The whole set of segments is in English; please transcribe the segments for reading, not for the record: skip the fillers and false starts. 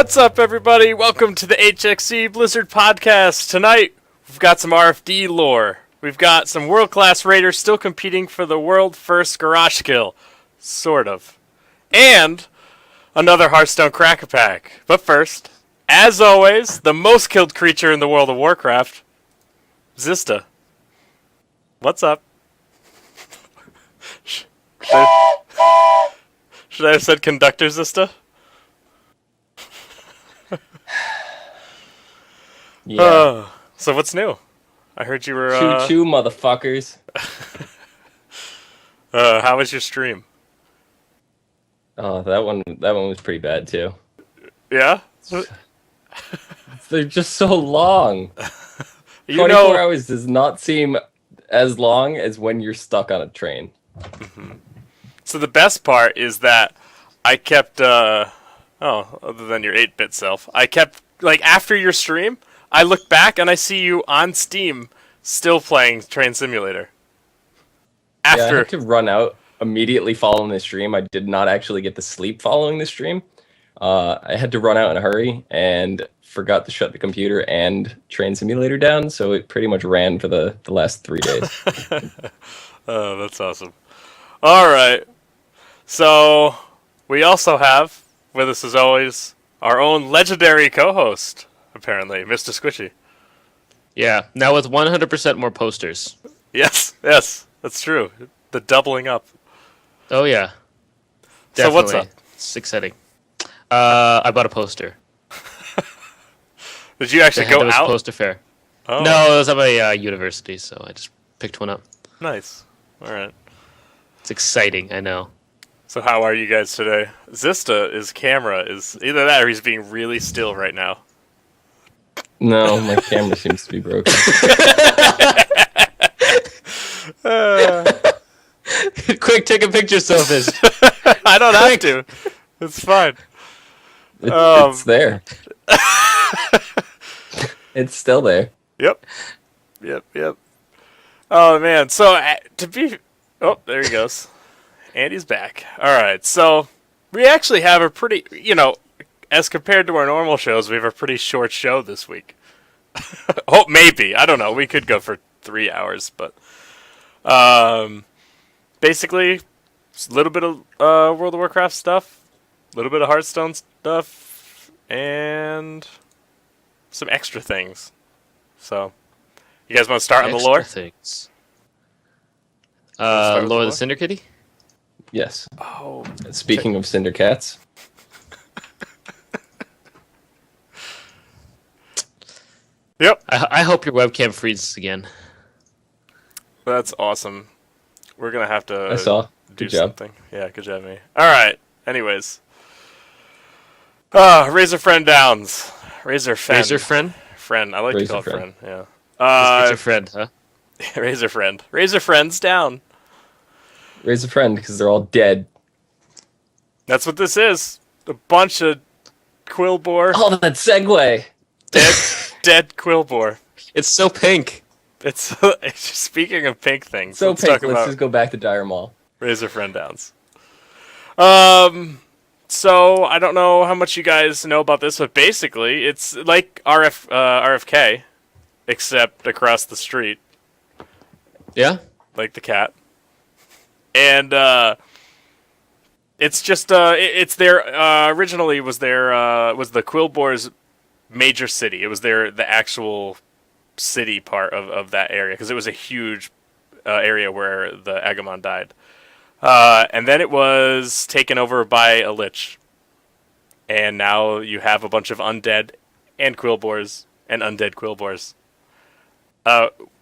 What's up, everybody? Welcome to the hXc Blizzard Podcast. Tonight, we've got some RFD lore. We've got some world-class raiders still competing for the world-first garage kill. Sort of. And another Hearthstone Crack-a-Pack. But first, as always, the most killed creature in the world of Warcraft, Zista. What's up? Should I have said Conductor Zista? Yeah. So what's new? I heard you were Choo-choo, motherfuckers. How was your stream? Oh, that one was pretty bad too. Yeah? They're just so long. 24 know, hours does not seem as long as when you're stuck on a train. so the best part is that I kept other than your 8-bit self, I kept, like, after your stream, I look back and I see you on Steam still playing Train Simulator. Yeah, I had to run out immediately following the stream. I did not actually get to sleep following the stream. I had to run out in a hurry and forgot to shut the computer and Train Simulator down, so it pretty much ran for the last 3 days. Oh, that's awesome. Alright. So, we also have, with us as always, our own legendary co-host, apparently, Mr. Squishy. Yeah, now with 100% more posters. Yes, that's true. The doubling up. Oh yeah, definitely. So what's up? It's exciting. I bought a poster. Did you actually go out? Poster fair. Oh. No, it was at my university, so I just picked one up. Nice. All right. It's exciting, I know. So how are you guys today? Zista, his camera is either that or he's being really still right now. No, my camera seems to be broken. Quick, take a picture, Sophist. I don't have to. It's fine. It's there. It's still there. Yep. Oh, man. So, oh, there he goes. Andy's back. All right. So, we actually have a pretty, as compared to our normal shows, we have a pretty short show this week. Oh, maybe. I don't know. We could go for 3 hours, but basically, just a little bit of World of Warcraft stuff, a little bit of Hearthstone stuff, and some extra things. So, you guys want to start on the lore? Things. Lore of the Cinder Kitty? Yes. Oh. Speaking of Cinder Cats. Yep. I hope your webcam freezes again. That's awesome. We're going to have to I saw. do Good job. something. Yeah, good job, me. All right. Anyways. Razor Friend Downs. Razor Friend. Razor Friend? Friend. I like to Razor call it Friend. friend. Yeah. Razor Friend, huh? Razor Friend. Razor Friend's down. Raise a friend because they're all dead. That's what this is. A bunch of Quillbore. Oh, that segue. Dead Quillbore. It's so pink. It's speaking of pink things. So let's pink. talk Let's about just go back to Dire Maul. Razor Friend Downs. So I don't know how much you guys know about this, but basically it's like RFK, except across the street, Yeah? like the cat. And it's just it's their originally was the Quillbore's major city. It was the actual city part of that area because it was a huge area where the Agamon died. And then it was taken over by a lich. And now you have a bunch of undead and Quillbores and undead Quillbores.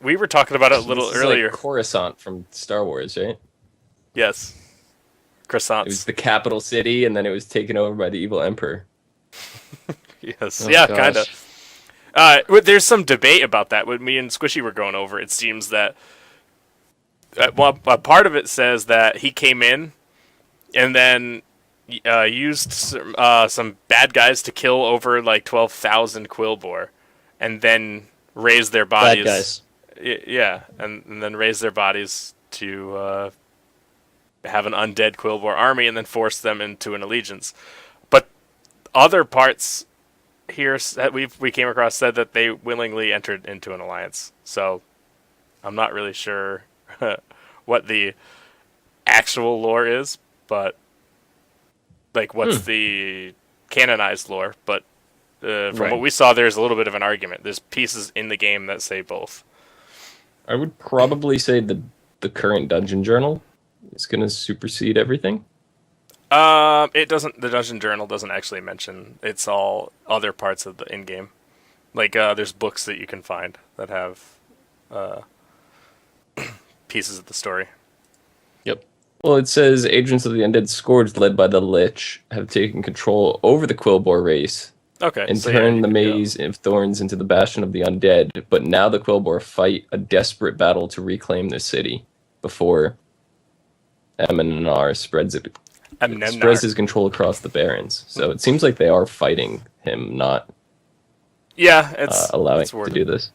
We were talking about it a little earlier. Like Coruscant from Star Wars, right? Yes. Croissants. It was the capital city, and then it was taken over by the evil emperor. Yes. Oh, yeah, gosh. kind of. There's some debate about that. When me and Squishy were going over, it seems that a part of it says that he came in and then used some bad guys to kill over like 12,000 Quillbore, and then raise their bodies. Bad guys. Yeah, and then raise their bodies to have an undead Quillbore army and then force them into an allegiance. But other parts here that we came across said that they willingly entered into an alliance. So I'm not really sure what the actual lore is, but like what's the canonized lore. But from what we saw, there's a little bit of an argument. There's pieces in the game that say both. I would probably say the current dungeon journal is going to supersede everything. It doesn't. The dungeon journal doesn't actually mention. It's all other parts of the in-game. Like there's books that you can find that have pieces of the story. Yep. Well, it says agents of the Undead Scourge, led by the Lich, have taken control over the Quillbore race. Okay. And turned the Maze of Thorns into the Bastion of the Undead. But now the Quillbore fight a desperate battle to reclaim their city before Emmenar spreads his control across the Barrens. So it seems like they are fighting him, not allowing him to do this.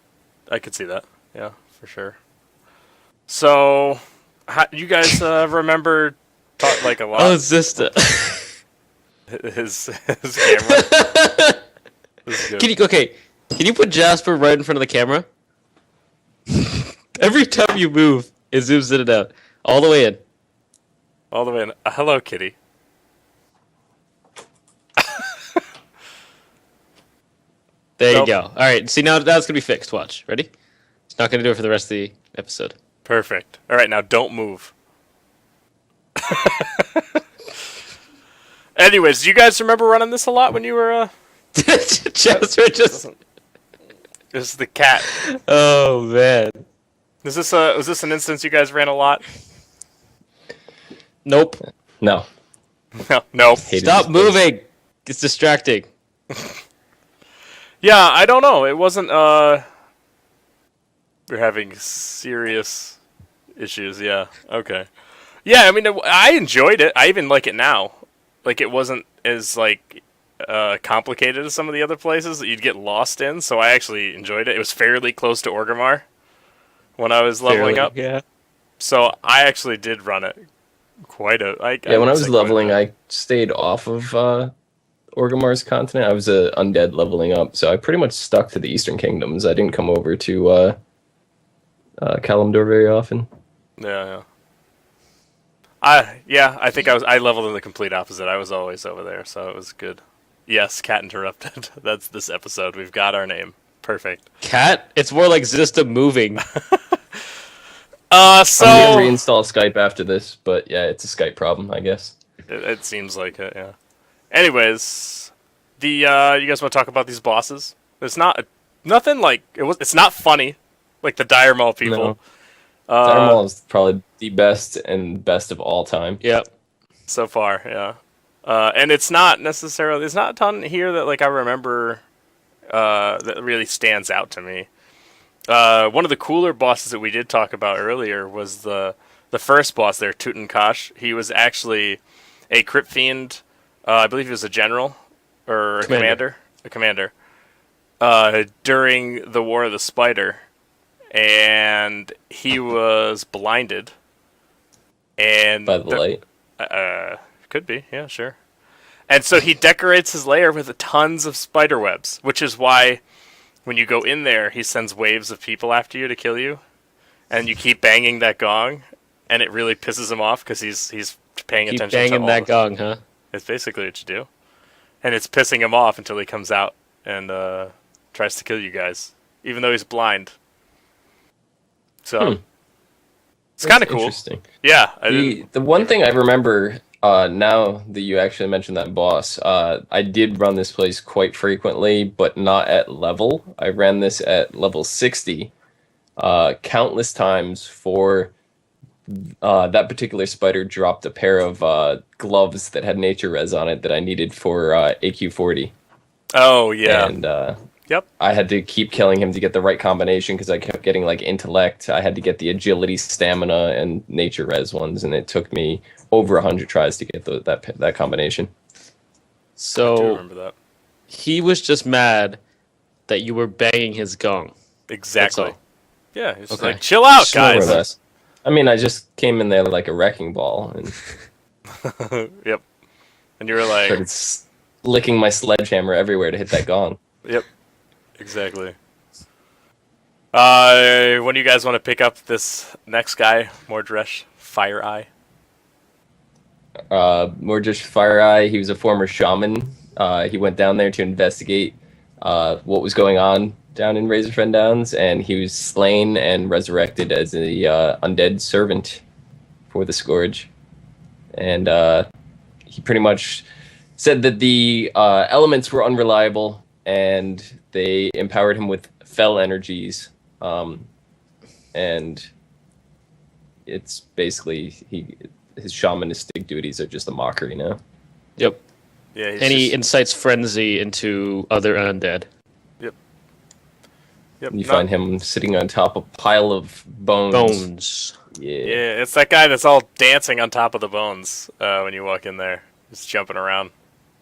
I could see that. Yeah, for sure. So, you guys remember like a lot? Oh, it's just his camera. Can you put Jasper right in front of the camera? Every time you move, it zooms in and out. All the way in. All the way in. Hello, kitty. There you go. All right. See, now that's going to be fixed. Watch. Ready? It's not going to do it for the rest of the episode. Perfect. All right, now don't move. Anyways, do you guys remember running this a lot when you were... Jasper just... This is the cat. Oh, man. Was this an instance you guys ran a lot? Nope. No. Nope. Stop moving. It's distracting. Yeah, I don't know. It wasn't, we're having serious issues, yeah. Okay. Yeah, I mean, I enjoyed it. I even like it now. Like, it wasn't as, like, complicated as some of the other places that you'd get lost in, so I actually enjoyed it. It was fairly close to Orgrimmar when I was leveling up. Yeah. So I actually did run it quite a... when I was leveling, I stayed off of Orgrimmar's continent. I was undead leveling up, so I pretty much stuck to the Eastern Kingdoms. I didn't come over to Kalimdor very often. Yeah. I think I leveled in the complete opposite. I was always over there, so it was good. Yes, cat interrupted. That's this episode. We've got our name. Perfect. Cat? It's more like Zista moving. So I'm gonna reinstall Skype after this, but yeah, it's a Skype problem, I guess. It seems like it, yeah. Anyways, you guys want to talk about these bosses? It's nothing like it's not funny like the Dire Maul people. No. Dire Maul is probably the best of all time. Yep. So far, yeah. And it's not necessarily... There's not a ton here that like I remember that really stands out to me. One of the cooler bosses that we did talk about earlier was the first boss there, Tutankash. He was actually a Crypt Fiend. I believe he was a general or a commander. A commander. During the War of the Spider. And he was blinded. And by the light? Could be, yeah, sure. And so he decorates his lair with tons of spider webs, which is why when you go in there, he sends waves of people after you to kill you. And you keep banging that gong, and it really pisses him off because he's paying attention to all banging that gong, huh? It's basically what you do. And it's pissing him off until he comes out and tries to kill you guys, even though he's blind. So it's kind of cool. Interesting. Yeah. The one thing I remember now that you actually mentioned that boss, I did run this place quite frequently, but not at level. I ran this at level 60 countless times for that particular spider dropped a pair of gloves that had nature res on it that I needed for AQ40. Oh, yeah. And yep. I had to keep killing him to get the right combination because I kept getting like intellect. I had to get the agility, stamina, and nature res ones, and it took me over 100 tries to get that combination. So I do remember that. He was just mad that you were banging his gong. Exactly. Yeah, he's just like, chill out, guys. More or less. I mean, I just came in there like a wrecking ball and yep. And you were like... started licking my sledgehammer everywhere to hit that gong. Yep. Exactly. When do you guys want to pick up this next guy, Mordresh Fire Eye? More just Fire Eye. He was a former shaman. He went down there to investigate what was going on down in Razorfen Downs, and he was slain and resurrected as a undead servant for the Scourge. And he pretty much said that the elements were unreliable, and they empowered him with fell energies. And it's basically his shamanistic duties are just a mockery now. Yep. Yeah. And he incites frenzy into other undead. Yep. Yep. You find him sitting on top of a pile of bones. Yeah. Yeah, it's that guy that's all dancing on top of the bones when you walk in there, just jumping around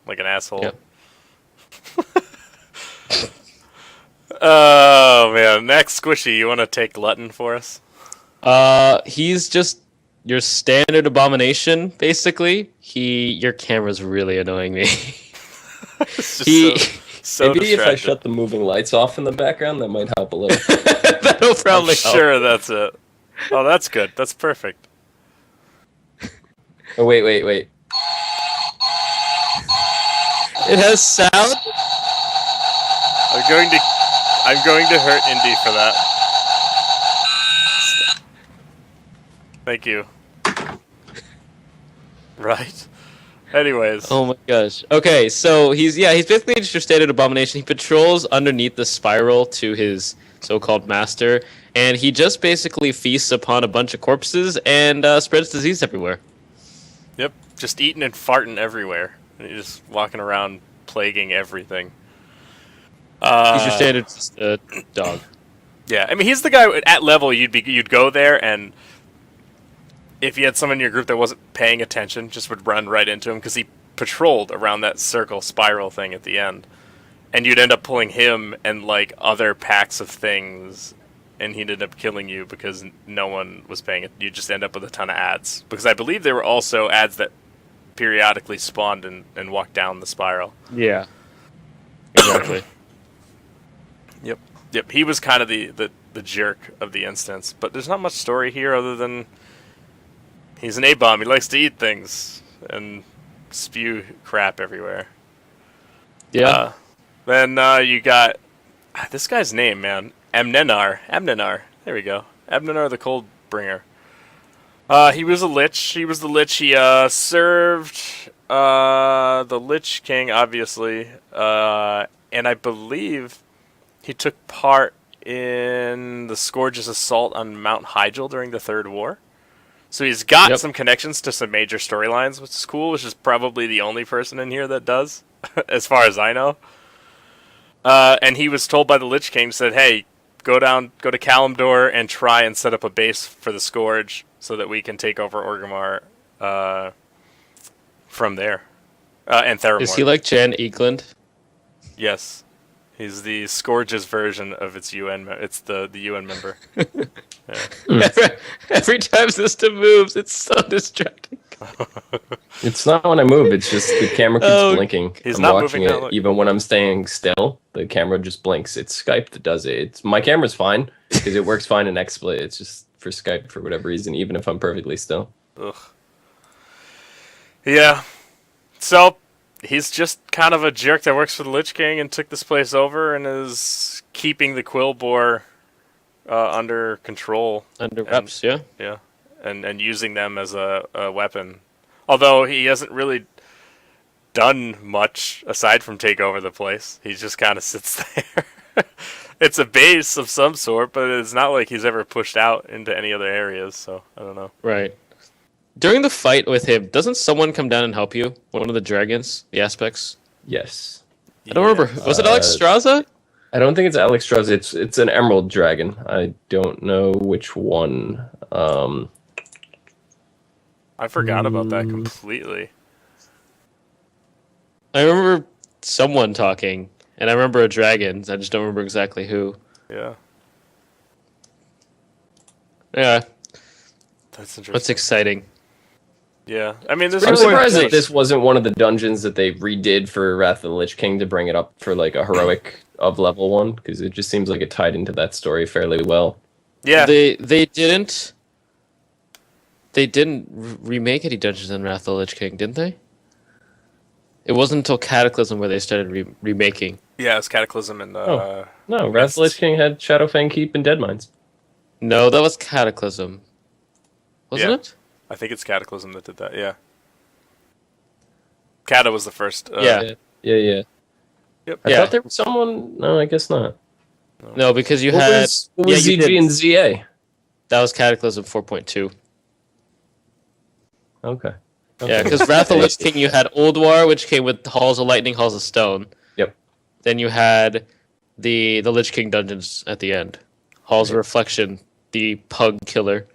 like an asshole. Yep. Oh man, next Squishy, you want to take Glutton for us? He's just your standard abomination, basically. Your camera's really annoying me. So maybe if I distracted. shut the moving lights off in the background, that might help a little. That'll probably I'm sure that's it. Oh, that's good. That's perfect. Oh wait. It has sound. I'm going to hurt Indy for that. Thank you. Right. Anyways. Oh my gosh. Okay, so he's basically just your standard abomination. He patrols underneath the spiral to his so-called master, and he just basically feasts upon a bunch of corpses and spreads disease everywhere. Yep. Just eating and farting everywhere. And you're just walking around plaguing everything. He's your standard dog. Yeah, I mean he's the guy at level you'd go there, and if you had someone in your group that wasn't paying attention, just would run right into him because he patrolled around that circle spiral thing at the end, and you'd end up pulling him and like other packs of things, and he'd end up killing you because no one was paying it. You just end up with a ton of ads because I believe there were also ads that periodically spawned and walked down the spiral. Yeah. Exactly. Yep, he was kind of the jerk of the instance, but there's not much story here other than he's an A-bomb. He likes to eat things and spew crap everywhere. Yeah. Then you got this guy's name, man. Amnenar. There we go. Amnenar the Cold Bringer. He was a lich. He served the Lich King, obviously, and I believe he took part in the Scourge's assault on Mount Hyjal during the Third War. So he's got some connections to some major storylines, which is cool, which is probably the only person in here that does, as far as I know. And he was told by the Lich King, said, hey, go to Kalimdor and try and set up a base for the Scourge so that we can take over Orgrimmar from there. And Theramore. Is he like Jan Eagland? Yes. He's the Scourge's version of its UN. It's the UN member. Yeah. Every time system moves, it's so distracting. It's not when I move. It's just the camera keeps blinking. He's I'm not watching moving it now, look. even when I'm staying still. The camera just blinks. It's Skype that does it. My camera's fine because it works fine in XSplit. It's just for Skype for whatever reason, even if I'm perfectly still. Ugh. Yeah. So he's just kind of a jerk that works for the Lich King and took this place over and is keeping the Quillbore under control. Under wraps, yeah. Yeah. And using them as a weapon. Although he hasn't really done much aside from take over the place. He just kind of sits there. It's a base of some sort, but it's not like he's ever pushed out into any other areas, so I don't know. Right. During the fight with him, doesn't someone come down and help you? One of the dragons, the aspects? Yes. I don't remember. Was it Alex Straza? I don't think it's Alex Strauss. It's an emerald dragon. I don't know which one. I forgot about that completely. I remember someone talking, and I remember a dragon. I just don't remember exactly who. Yeah. Yeah, That's interesting. that's exciting. Yeah, I mean, I'm surprised that this wasn't one of the dungeons that they redid for Wrath of the Lich King to bring it up for like a heroic of level 1, because it just seems like it tied into that story fairly well. Yeah, they didn't remake any dungeons in Wrath of the Lich King, didn't they? It wasn't until Cataclysm where they started remaking. Yeah, it's Cataclysm and no, Wrath of the Lich King had Shadowfang Keep and Deadmines. No, that was Cataclysm. Wasn't it? I think it's Cataclysm that did that, yeah. Cata was the first. Yeah. Yep. I thought there was someone... No, I guess not. No, because you what had... What was ZG and ZA? That was Cataclysm 4.2. Okay. Yeah, because Wrath of the Lich King, you had Old War, which came with Halls of Lightning, Halls of Stone. Yep. Then you had the Lich King dungeons at the end. Halls of Reflection, the Pug Killer.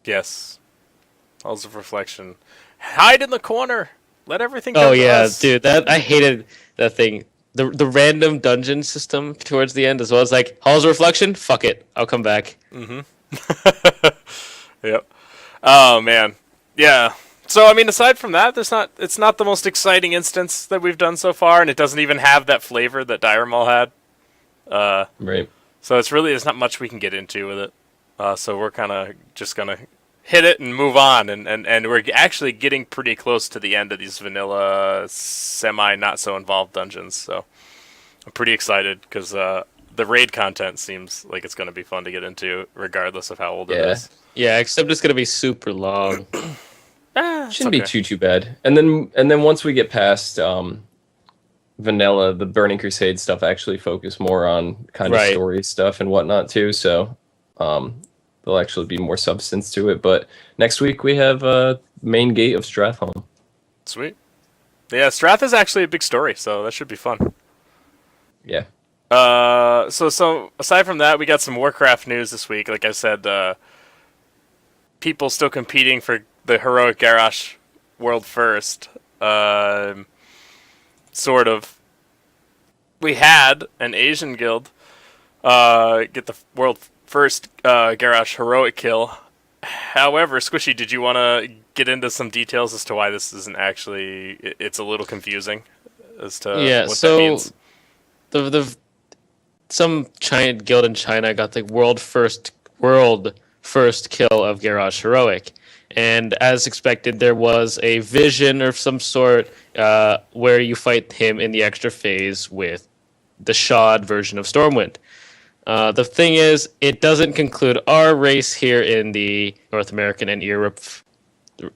Yes. Halls of Reflection. Hide in the corner. Let everything come to us. Dude, I hated that thing. The random dungeon system towards the end as well. It's like, Halls of Reflection? Fuck it. I'll come back. Mm-hmm. Yep. Oh, man. Yeah. So, I mean, aside from that, it's not the most exciting instance that we've done so far, and it doesn't even have that flavor that Diremal had. Right. So there's not much we can get into with it. So we're kind of just going to hit it and move on, and we're actually getting pretty close to the end of these vanilla, semi-not-so-involved dungeons, so I'm pretty excited, because the raid content seems like it's going to be fun to get into, regardless of how old it is. Yeah, except it's going to be super long. Shouldn't be too bad. And then once we get past vanilla, the Burning Crusade stuff actually focus more on kind of story stuff and whatnot too, so there'll actually be more substance to it. But next week we have main gate of Stratholme. Sweet. Yeah, Strath is actually a big story, so that should be fun. Yeah. So aside from that, we got some Warcraft news this week. Like I said, people still competing for the heroic Garrosh world first. Sort of. We had an Asian guild get the world first Garrosh heroic kill. However, Squishy, did you want to get into some details as to why this isn't actually... It's a little confusing as to what that means. Some China guild in China got the world first kill of Garrosh heroic. And as expected, there was a vision of some sort where you fight him in the extra phase with the Shod version of Stormwind. The thing is, it doesn't conclude our race here in the North American and Europe,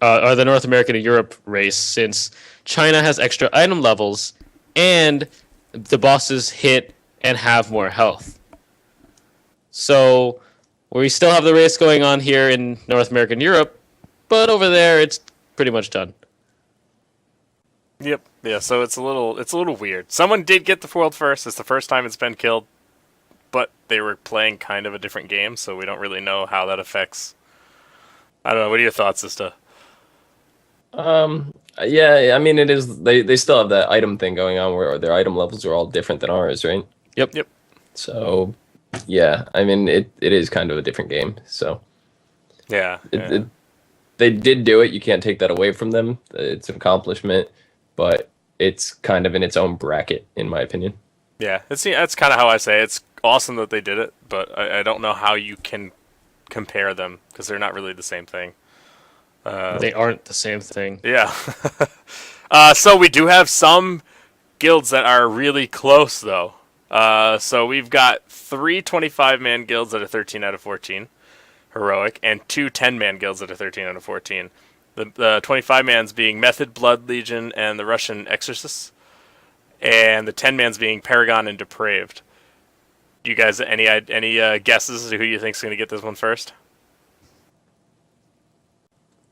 or the North American and Europe race, since China has extra item levels and the bosses hit and have more health. So we still have the race going on here in North America and Europe, but over there it's pretty much done. Yep. Yeah, so it's a little weird. Someone did get the world first. It's the first time it's been killed, but they were playing kind of a different game, so we don't really know how that affects. I don't know. What are your thoughts as to? Yeah, I mean, it is. They still have that item thing going on where their item levels are all different than ours, right? Yep. So, yeah, I mean, it is kind of a different game. So, yeah. They did do it. You can't take that away from them. It's an accomplishment, but it's kind of in its own bracket, in my opinion. Yeah, that's kind of how I say it. It's awesome that they did it, but I don't know how you can compare them because they're not really the same thing. They aren't the same thing. Yeah. So we do have some guilds that are really close, though. So we've got 3 25-man guilds that are 13 out of 14 heroic, and 2 10-man guilds that are 13 out of 14. The 25-man's being Method, Blood Legion, and the Russian Exorcists, and the 10-man's being Paragon and Depraved. Do you guys any guesses as to who you think's going to get this one first?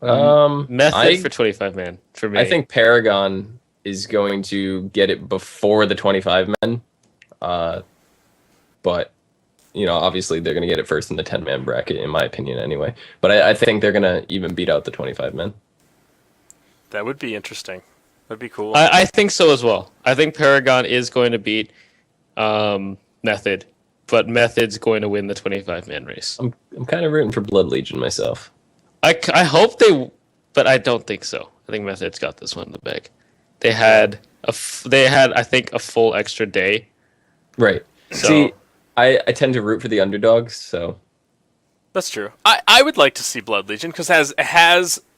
Method for 25-man for me. I think Paragon is going to get it before the 25-men, but obviously they're going to get it first in the 10-man bracket, in my opinion, anyway. But I think they're going to even beat out the 25-men. That would be interesting. That'd be cool. I think so as well. I think Paragon is going to beat Method, but Method's going to win the 25-man race. I'm kind of rooting for Blood Legion myself. I hope they but I don't think so. I think Method's got this one in the bag. They had I think a full extra day. Right. So, See, I tend to root for the underdogs, so That's true. I would like to see Blood Legion because has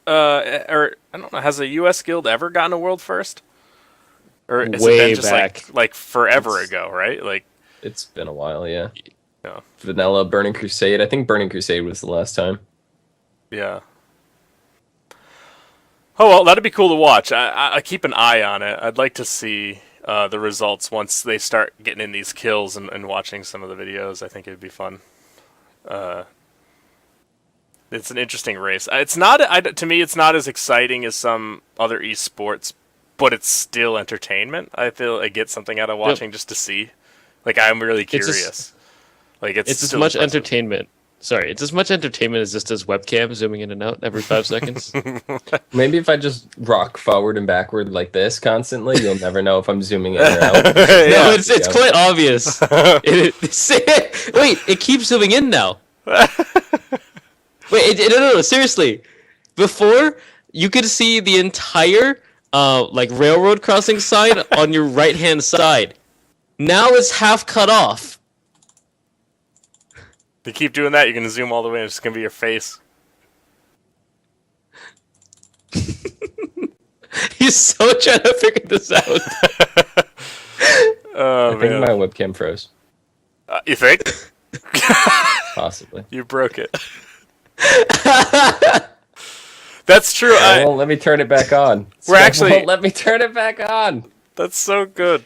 or I don't know, has a U.S. guild ever gotten a world first? Or has way it been just back. like forever ago, right? Like, it's been a while, yeah. yeah, Vanilla, Burning Crusade. I think Burning Crusade was the last time. yeah. Oh well, that'd be cool to watch. I keep an eye on it. I'd like to see the results once they start getting in these kills and watching some of the videos. I think it'd be fun. It's an interesting race. It's not to me. It's not as exciting as some other esports, but it's still entertainment. I feel I get something out of watching just to see. Like I'm really curious. It's as much entertainment. Sorry, it's as much entertainment as just as webcam zooming in and out every 5 seconds. Maybe if I just rock forward and backward like this constantly, you'll never know if I'm zooming in or out. No, it's quite obvious. Wait, it keeps zooming in now. Wait, no, seriously. Before, you could see the entire like railroad crossing sign on your right-hand side. Now it's half cut off. If you keep doing that, you're gonna zoom all the way, and it's gonna be your face. He's so trying to figure this out. Oh I think man, my webcam froze. You think? Possibly. You broke it. That's true. It won't let me turn it back on. Won't let me turn it back on. That's so good.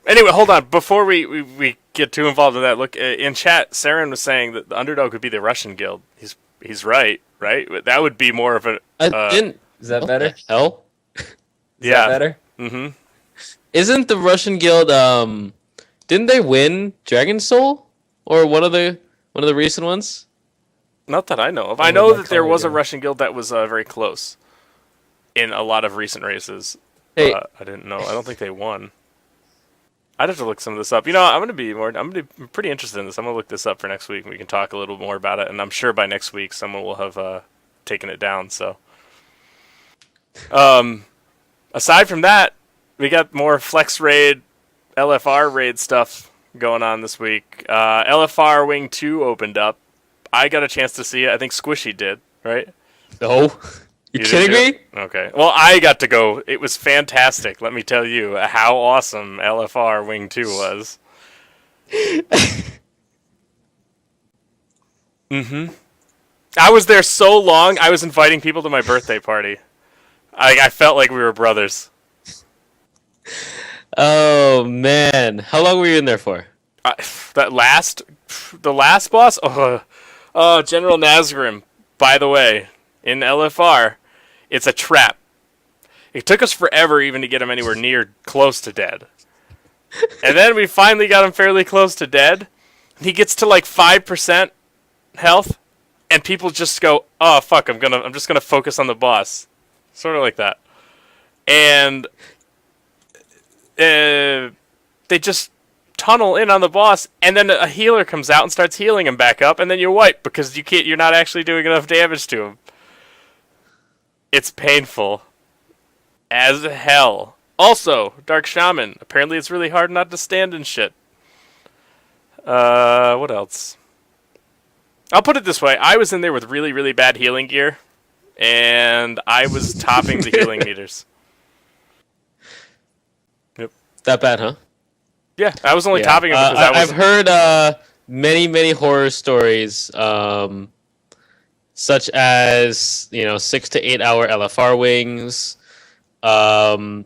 Anyway, hold on. Before we get too involved in that, look, in chat, Saren was saying that the underdog would be the Russian guild. He's right? That would be more of a... Is that better? The hell? Is that better? Mm-hmm. Isn't the Russian guild, didn't they win Dragon Soul? Or one of the recent ones? Not that I know of. I know that there was a Russian guild that was very close in a lot of recent races. Hey. I didn't know. I don't think they won. I'd have to look some of this up. You know, I'm gonna be pretty interested in this. I'm gonna look this up for next week, and we can talk a little more about it. And I'm sure by next week, someone will have taken it down. So, aside from that, we got more Flex Raid, LFR Raid stuff going on this week. LFR Wing 2 opened up. I got a chance to see it. I think Squishy did, right? No. You kidding me? Okay. Well, I got to go. It was fantastic. Let me tell you how awesome LFR Wing 2 was. Mm-hmm. I was there so long, I was inviting people to my birthday party. I felt like we were brothers. Oh, man. How long were you in there for? The last boss? General Nazgrim, by the way, in LFR, it's a trap. It took us forever even to get him anywhere near close to dead. And then we finally got him fairly close to dead. He gets to like 5% health, and people just go, "Oh fuck, I'm just gonna focus on the boss." Sort of like that. And they just tunnel in on the boss, and then a healer comes out and starts healing him back up, and then you're wiped because you're not actually doing enough damage to him. It's painful as hell. Also, Dark Shaman. Apparently it's really hard not to stand and shit. What else? I'll put it this way. I was in there with really, really bad healing gear, and I was topping the healing meters. Yep. That bad, huh? Yeah, I was only topping it because I've heard many, many horror stories, such as 6 to 8 hour LFR wings, a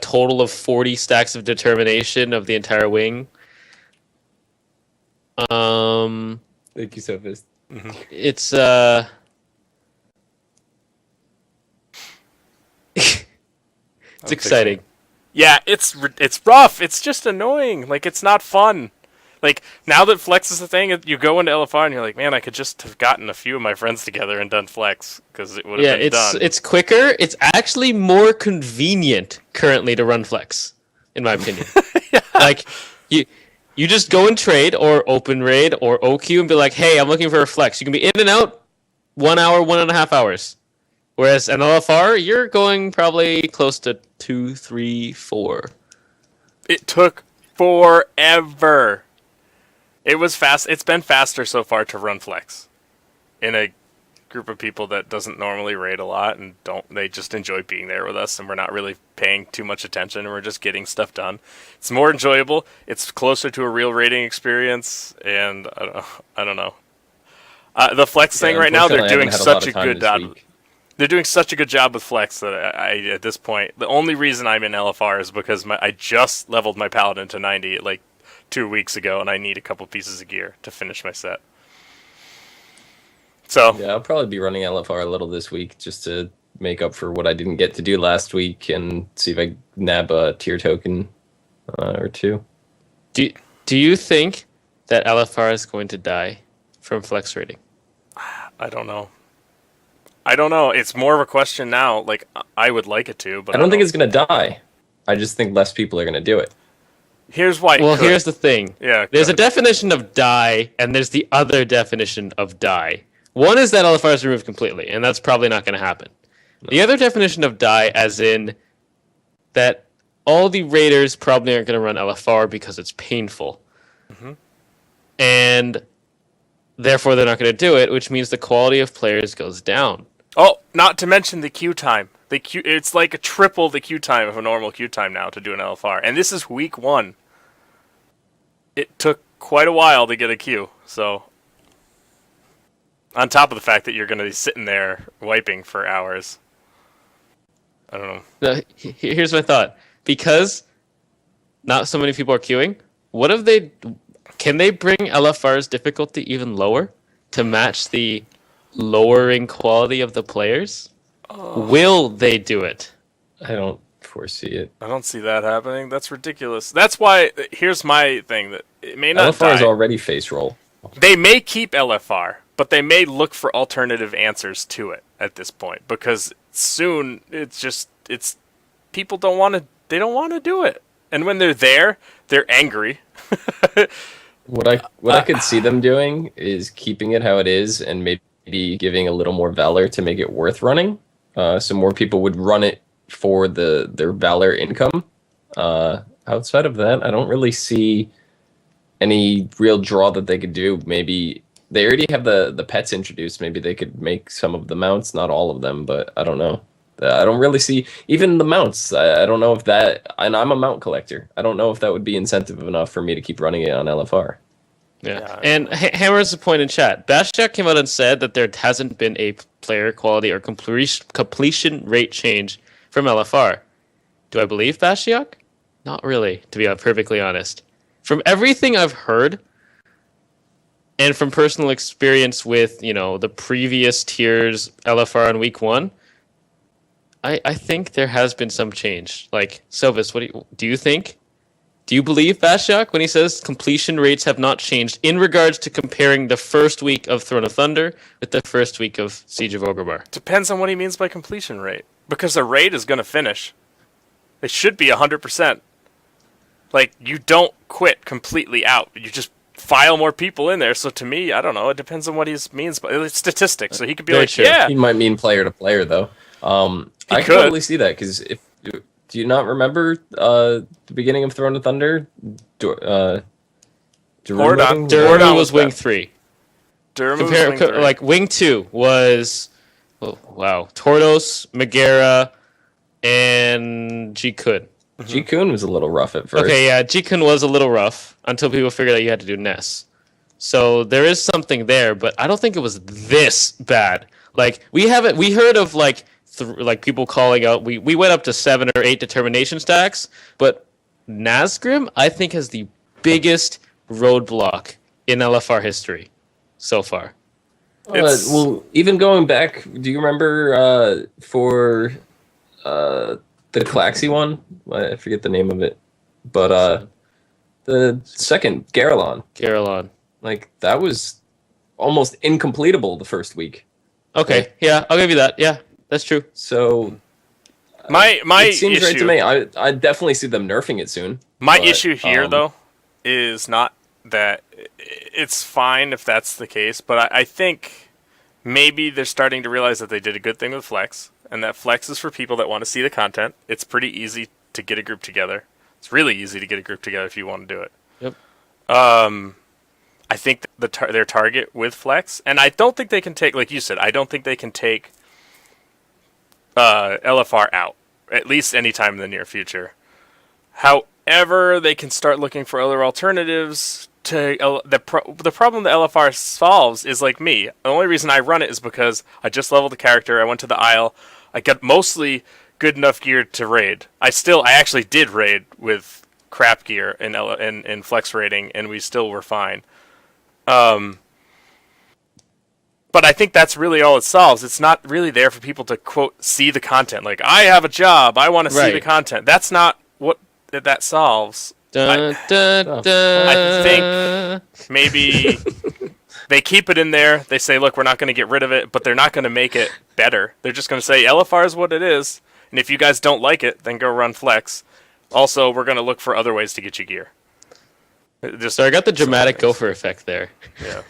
total of 40 stacks of determination of the entire wing. Thank you, Sophist. Mm-hmm. It's it's exciting. Yeah, it's rough. It's just annoying. Like, it's not fun. Like, now that Flex is the thing, you go into LFR and you're like, man, I could just have gotten a few of my friends together and done Flex, because it would have been done. It's quicker. It's actually more convenient currently to run Flex, in my opinion. Yeah. Like, you just go and trade, or open raid, or OQ, and be like, hey, I'm looking for a Flex. You can be in and out 1 hour, 1.5 hours. Whereas an LFR, you're going probably close to 2, 3, 4. It took forever. It was fast. It's been faster so far to run flex in a group of people that doesn't normally raid a lot and they just enjoy being there with us, and we're not really paying too much attention and we're just getting stuff done. It's more enjoyable. It's closer to a real raiding experience, and I don't know. The flex thing right now, they're doing such a good job. They're doing such a good job with flex that I at this point, the only reason I'm in LFR is because I just leveled my paladin to 90 like 2 weeks ago, and I need a couple pieces of gear to finish my set. So yeah, I'll probably be running LFR a little this week just to make up for what I didn't get to do last week and see if I nab a tier token or two. Do you think that LFR is going to die from flex rating? I don't know. It's more of a question now. Like, I would like it to, but I don't think it's going to die. I just think less people are going to do it. Here's why. Well, here's the thing. Yeah. There's a definition of die, and there's the other definition of die. One is that LFR is removed completely, and that's probably not going to happen. The other definition of die, as in that all the raiders probably aren't going to run LFR because it's painful. Mm-hmm. And therefore they're not going to do it, which means the quality of players goes down. Oh, not to mention the queue time. It's like a triple the queue time of a normal queue time now to do an LFR. And this is week 1. It took quite a while to get a queue, so... On top of the fact that you're going to be sitting there wiping for hours. I don't know. Here's my thought. Because not so many people are queuing, can they bring LFR's difficulty even lower to match the lowering quality of the players? Will they do it? I don't foresee it. I don't see that happening. That's ridiculous. That's why, here's my thing, that it may not LFR is already face roll. They may keep LFR, but they may look for alternative answers to it at this point, because soon it's people don't want to do it. And when they're there, they're angry. What I could see them doing is keeping it how it is and maybe giving a little more valor to make it worth running. So more people would run it for their valor income. Outside of that, I don't really see any real draw that they could do. Maybe they already have the pets introduced. Maybe they could make some of the mounts, not all of them, but I don't know. I don't really see even the mounts. I don't know if that, and I'm a mount collector. I don't know if that would be incentive enough for me to keep running it on LFR. Yeah. And Hammer's the point in chat. Bashiak came out and said that there hasn't been a player quality or completion rate change from LFR. Do I believe Bashiak? Not really, to be perfectly honest. From everything I've heard, and from personal experience with, the previous tiers LFR on week 1, I think there has been some change. Like, Silvis, what do you think? Do you believe Bashiak when he says completion rates have not changed in regards to comparing the first week of Throne of Thunder with the first week of Siege of Orgrimmar? Depends on what he means by completion rate. Because the raid is going to finish. It should be 100%. Like, you don't quit completely out. You just file more people in there. So to me, I don't know. It depends on what he means by it's statistics. So he could be like, yeah. He might mean player to player, though. I could totally see that, because do you not remember the beginning of Throne of Thunder? Dordon was Wing 3. Like, Wing 2 was, Tordos, Megara, and G-Kun. Mm-hmm. G-Kun was a little rough at first. Okay, yeah, G-Kun was a little rough until people figured out you had to do Ness. So there is something there, but I don't think it was this bad. Like, we heard of, people calling out, we went up to 7 or 8 determination stacks, but Nazgrim, I think, has the biggest roadblock in LFR history so far. Well, even going back, do you remember for the Claxy one? I forget the name of it, but the second Garelon, like, that was almost incompletable the first week. Okay, yeah, I'll give you that. Yeah, that's true. So my it seems issue, right to me. I definitely see them nerfing it soon. My issue here, though, is not that it's fine if that's the case, but I think maybe they're starting to realize that they did a good thing with Flex, and that Flex is for people that want to see the content. It's pretty easy to get a group together. It's really easy to get a group together if you want to do it. Yep. I think their target with Flex, and I don't think they can take, like you said, I don't think they can take LFR out, at least anytime in the near future. However, they can start looking for other alternatives to the problem that LFR solves is like me. The only reason I run it is because I just leveled the character, I went to the Isle, I got mostly good enough gear to raid. I actually did raid with crap gear in Flex raiding, and we still were fine. But I think that's really all it solves. It's not really there for people to, quote, see the content. Like, I have a job, I want to see the content. That's not what that solves. I think maybe they keep it in there. They say, look, we're not going to get rid of it, but they're not going to make it better. They're just going to say, LFR is what it is, and if you guys don't like it, then go run Flex. Also, we're going to look for other ways to get you gear. So I got the dramatic gopher effect there. Yeah.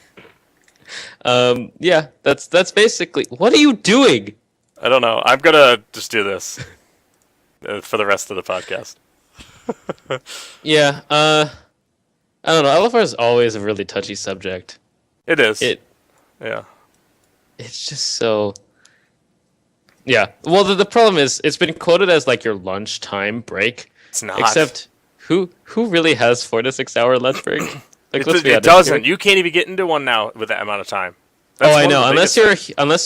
Yeah, that's basically. What are you doing? I don't know. I'm gonna just do this for the rest of the podcast. Yeah. I don't know. LFR is always a really touchy subject. It is. Yeah. It's just so. Yeah. Well, the problem is it's been quoted as like your lunchtime break. It's not. Except who really has 4 to 6 hour lunch break? Like, it doesn't. You can't even get into one now with that amount of time. That's I know. Unless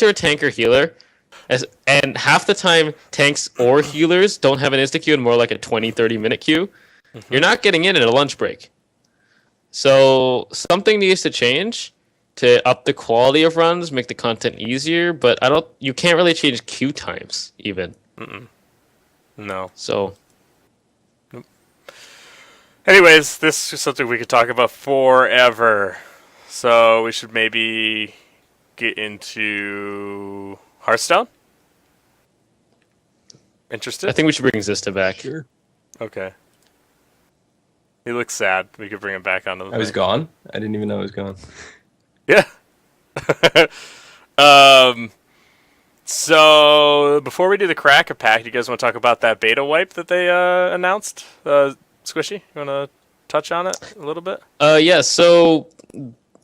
you're a tank or healer, and half the time tanks or healers don't have an insta queue and more like a 20-30 minute queue. Mm-hmm. You're not getting in at a lunch break. So something needs to change to up the quality of runs, make the content easier. But you can't really change queue times even. Mm-mm. No. So. Anyways, this is something we could talk about forever. So we should maybe get into Hearthstone? Interested? I think we should bring Zista back. Sure. Okay. He looks sad. We could bring him back onto the I was gone? I didn't even know I was gone. Yeah. So, before we do the Cracker Pack, do you guys want to talk about that beta wipe that they announced? Squishy, you want to touch on it a little bit? Yeah, so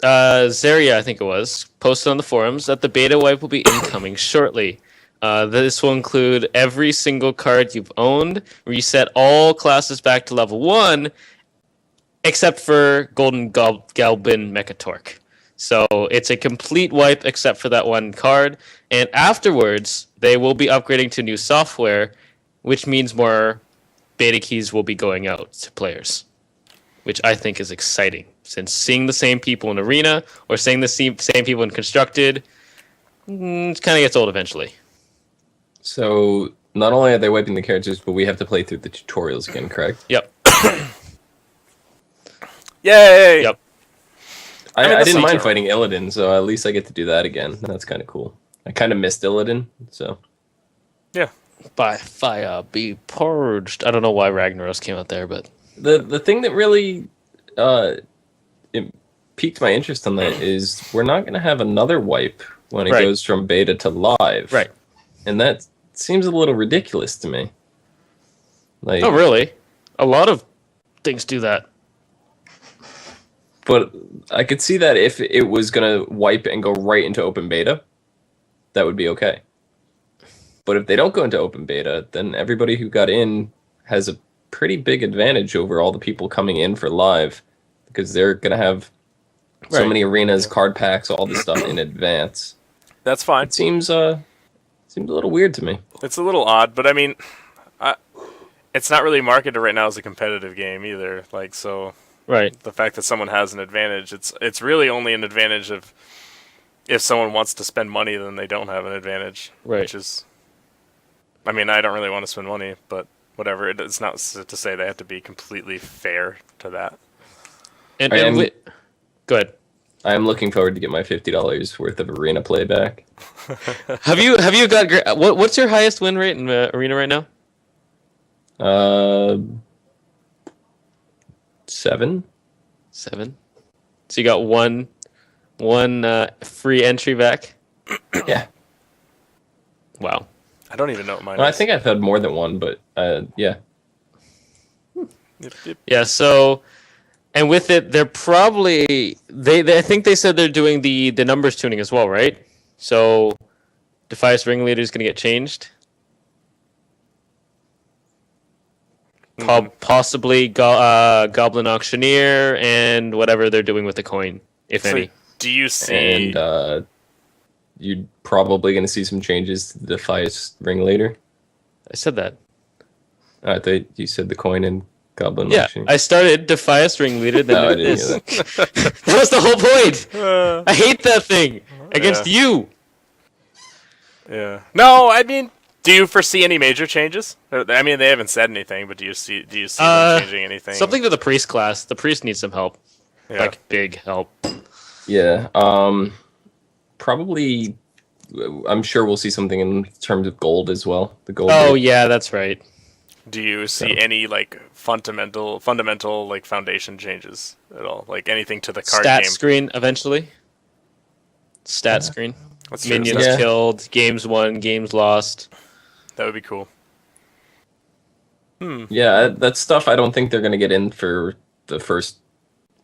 Zaria, I think it was, posted on the forums that the beta wipe will be incoming shortly. This will include every single card you've owned, reset all classes back to level 1, except for Golden Galbin Mechatork. So it's a complete wipe except for that one card, and afterwards they will be upgrading to new software, which means more beta keys will be going out to players, which I think is exciting, since seeing the same people in Arena or seeing the same people in Constructed it kind of gets old eventually. So not only are they wiping the characters, but we have to play through the tutorials again, correct? Yep. Yay! Yep. I didn't mind fighting Illidan, so at least I get to do that again. That's kind of cool. I kind of missed Illidan, so. Yeah. By fire be purged. I don't know why Ragnaros came out there, but the thing that really it piqued my interest on that is we're not going to have another wipe when it goes from beta to live. Right. And that seems a little ridiculous to me. Like, oh, really? A lot of things do that. But I could see that if it was going to wipe and go right into open beta, that would be okay. But if they don't go into open beta, then everybody who got in has a pretty big advantage over all the people coming in for live, because they're going to have so many arenas, card packs, all this stuff in advance. That's fine. It seems a little weird to me. It's a little odd, but I mean, it's not really marketed right now as a competitive game either. Like, so the fact that someone has an advantage, it's really only an advantage of if someone wants to spend money, then they don't have an advantage. Right. Which is, I mean, I don't really want to spend money, but whatever. It's not to say they have to be completely fair to that. Go ahead. I am looking forward to get my $50 worth of arena play back. Have you got what's your highest win rate in arena right now? 7. 7. So you got one free entry back. Yeah. Wow. I don't even know what mine Well, I is. think I've had more than one, but yeah. Yep. Yeah. So, and with it, they're probably I think they said they're doing the numbers tuning as well, right? So, Defias Ringleader is going to get changed. Mhm. Possibly Goblin Auctioneer and whatever they're doing with the coin, if So, any. do you see? And you're probably going to see some changes to the Defias Ringleader. I said that. I thought you said the coin and Goblin Yeah, Auction. I started Defias Ringleader, then No, I did didn't this. hear that. That was the whole point. Uh, I hate that thing against Yeah. you. yeah. No, I mean, do you foresee any major changes? I mean, they haven't said anything, but do you see them changing anything? Something to the priest class. The priest needs some help, Yeah. like big help. Yeah. Probably. I'm sure we'll see something in terms of gold as well. The gold. Oh rate. yeah, that's right. Do you see any like fundamental like foundation changes at all? Like anything to the card Stat game? screen eventually. Stat screen. That's true. Minions Yeah. killed, games won, games lost. That would be cool. Yeah, that stuff. I don't think they're going to get in for the first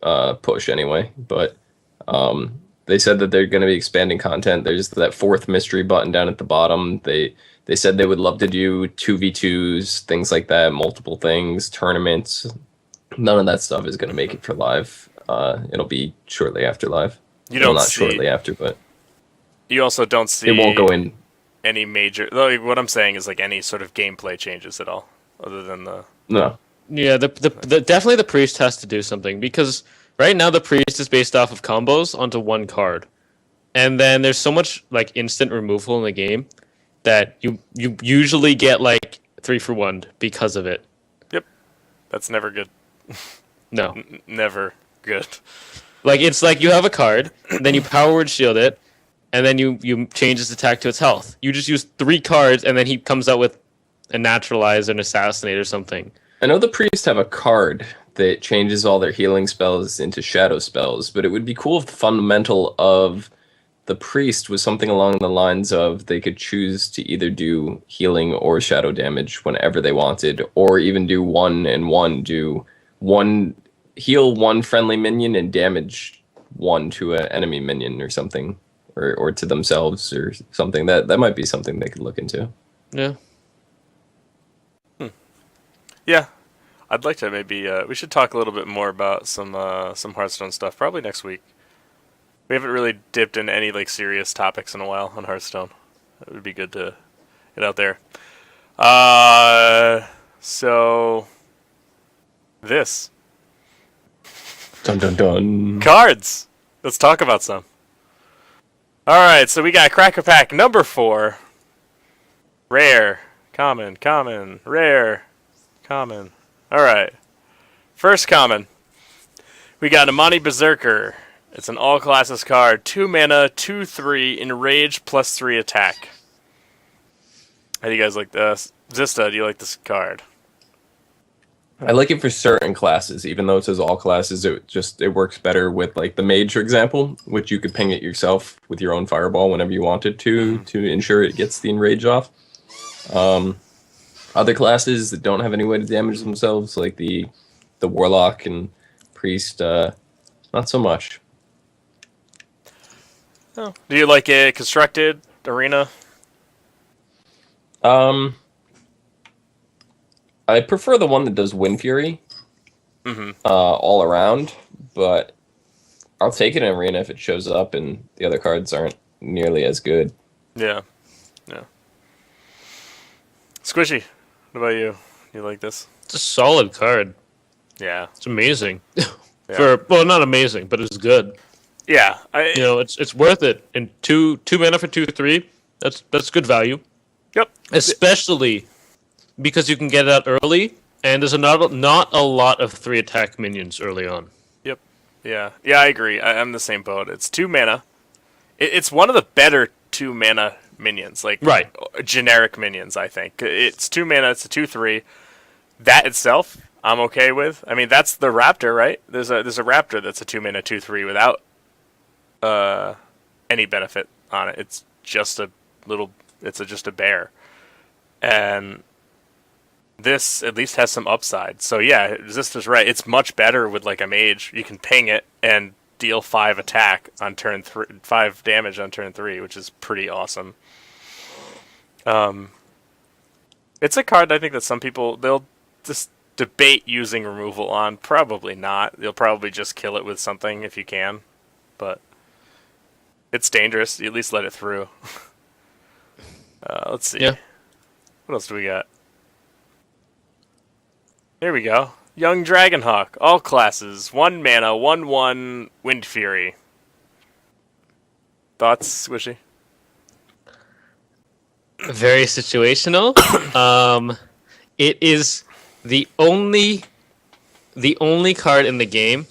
push anyway. But they said that they're going to be expanding content. There's that fourth mystery button down at the bottom. They said they would love to do 2v2s, things like that, multiple things, tournaments. None of that stuff is going to make it for live. It'll be shortly after live. You Well, don't not see. shortly after, but You also don't see. it won't go in. any major. Like, what I'm saying is like any sort of gameplay changes at all, other than the. No. Yeah, the definitely the priest has to do something because right now the priest is based off of combos onto one card, and then there's so much like instant removal in the game that you usually get like 3-for-1 because of it. Yep, that's never good. No, Never good. like it's like you have a card, then you power word shield it, and then you change its attack to its health. You just use 3 cards, and then he comes out with a naturalize or an assassinate or something. I know the priests have a card that changes all their healing spells into shadow spells, but it would be cool if the fundamental of the priest was something along the lines of they could choose to either do healing or shadow damage whenever they wanted, or even do 1 and 1, do 1 heal 1 friendly minion and damage 1 to an enemy minion or something, or to themselves or something. That might be something they could look into. Yeah. Yeah, I'd like to maybe. We should talk a little bit more about some Hearthstone stuff probably next week. We haven't really dipped into any like serious topics in a while on Hearthstone. It would be good to get out there. So this Dun dun dun. cards. Let's talk about some. All right, so we got Cracker Pack number 4. Rare, common, common, rare, common. All right, first common. We got Amani Berserker. It's an all classes card. 2 mana, 2/3, enrage +3 attack. How do you guys like this? Zista, do you like this card? I like it for certain classes, even though it says all classes. It works better with like the mage, for example, which you could ping it yourself with your own fireball whenever you wanted to ensure it gets the enrage off. Other classes that don't have any way to damage themselves, like the warlock and priest, not so much. Oh. Do you like it constructed arena? I prefer the one that does Wind Fury all around, but I'll take it in arena if it shows up and the other cards aren't nearly as good. Yeah. Squishy, what about you? You like this? It's a solid card. Yeah. It's amazing. Yeah. Well, not amazing, but it's good. Yeah. You know, it's worth it. And two mana for 2/3. That's good value. Yep. Especially because you can get it out early, and there's not a lot of 3 attack minions early on. Yep. Yeah. Yeah, I agree. I'm the same boat. It's 2 mana. It's one of the better 2 mana minions, like Right. generic minions. I think it's 2 mana. It's a 2/3. That itself, I'm okay with. I mean, that's the Raptor, right? There's a Raptor that's a 2 mana 2/3 without any benefit on it. just a little. Just a bear, and this at least has some upside. So yeah, Zista's right. It's much better with like a mage. You can ping it and deal 5 attack on turn 3, 5 damage on turn 3, which is pretty awesome. It's a card I think that some people they'll just debate using removal on. Probably not. You'll probably just kill it with something if you can, but it's dangerous. You at least let it through. Let's see. Yeah. What else do we got? Here we go. Young Dragonhawk, all classes, 1 mana, 1/1, Wind Fury. Thoughts, Squishy? Very situational. It is the only card in the game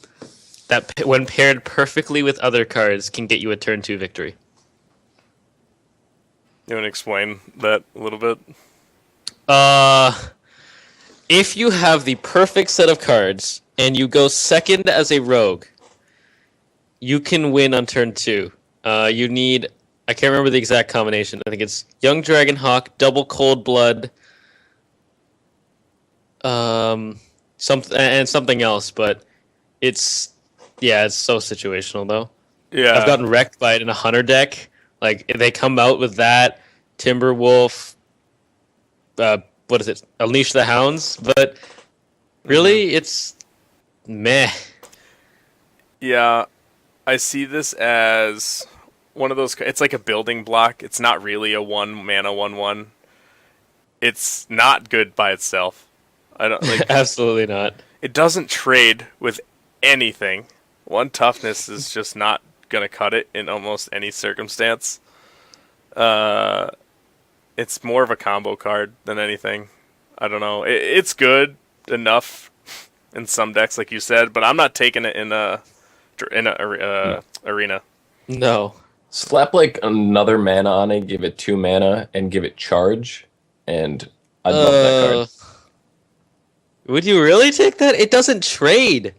that, when paired perfectly with other cards, can get you a turn 2 victory. You want to explain that a little bit? If you have the perfect set of cards and you go second as a rogue, you can win on turn 2. You need, I can't remember the exact combination. I think it's Young Dragonhawk, Double Cold Blood, something else, but it's so situational though. Yeah. I've gotten wrecked by it in a hunter deck. Like if they come out with that Timberwolf, what is it? Unleash the Hounds, but really it's meh. Yeah, I see this as one of those. It's like a building block. It's not really a 1 mana 1/1. It's not good by itself. I don't like. Absolutely not. It doesn't trade with anything. 1 toughness is just not gonna cut it in almost any circumstance. It's more of a combo card than anything. I don't know. It's good enough in some decks, like you said, but I'm not taking it in a arena. No. Slap like another mana on it, give it 2 mana, and give it charge, and I'd love that card. Would you really take that? It doesn't trade.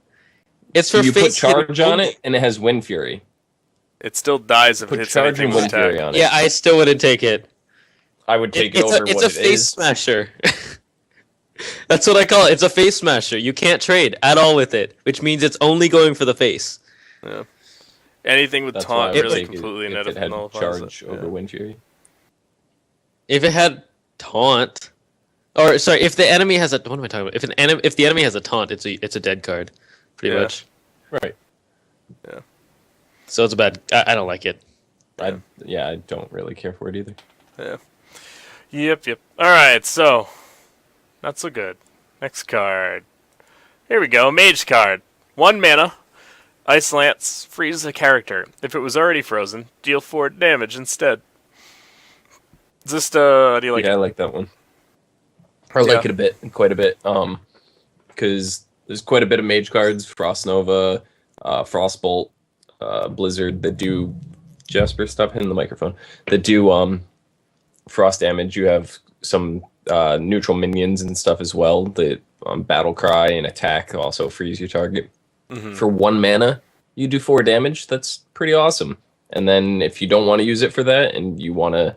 It's for You put face charge on it, and it has Wind Fury. It still dies if it Put hits charge anything and with Wind Fury attack. on it. Yeah, I still wouldn't take it. I would take it over what it is. It's a face smasher. That's what I call it. It's a face smasher. You can't trade at all with it, which means it's only going for the face. Yeah. Anything with That's why I taunt would really take it completely if it had nullifies charge it. over Yeah. Wind Fury. If it had taunt, or sorry, if the enemy has a, what am I talking about? If the enemy has a taunt, it's a dead card, pretty Yeah. much. Right. Yeah. So it's a bad. I don't like it. I don't really care for it either. Yeah. Yep. All right, so not so good. Next card. Here we go. Mage card. 1 mana. Ice Lance. Freeze a character. If it was already frozen, deal 4 damage instead. Do you like I it? like that one. I like Yeah. it quite a bit. Because there's quite a bit of mage cards: Frost Nova, Frostbolt, Blizzard that do Jasper. Stop hitting the microphone. That do frost damage. You have some neutral minions and stuff as well. That Battle Cry and Attack also freeze your target. Mm-hmm. For 1 mana, you do 4 damage. That's pretty awesome. And then if you don't want to use it for that, and you want to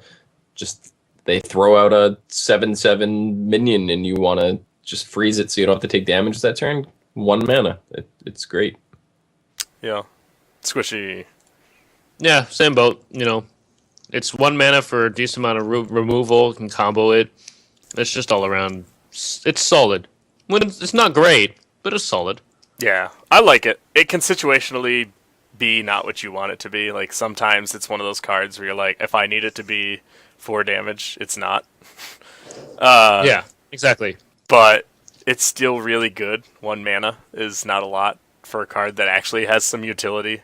they throw out a 7/7 minion, and you want to just freeze it so you don't have to take damage that turn. 1 mana. It's great. Yeah. Squishy. Yeah, same boat. You know, it's 1 mana for a decent amount of removal. You can combo it. It's just all around. It's solid. It's not great, but it's solid. Yeah, I like it. It can situationally be not what you want it to be. Like sometimes it's one of those cards where you're like, if I need it to be 4 damage, it's not. Yeah, exactly. But it's still really good. 1 mana is not a lot for a card that actually has some utility.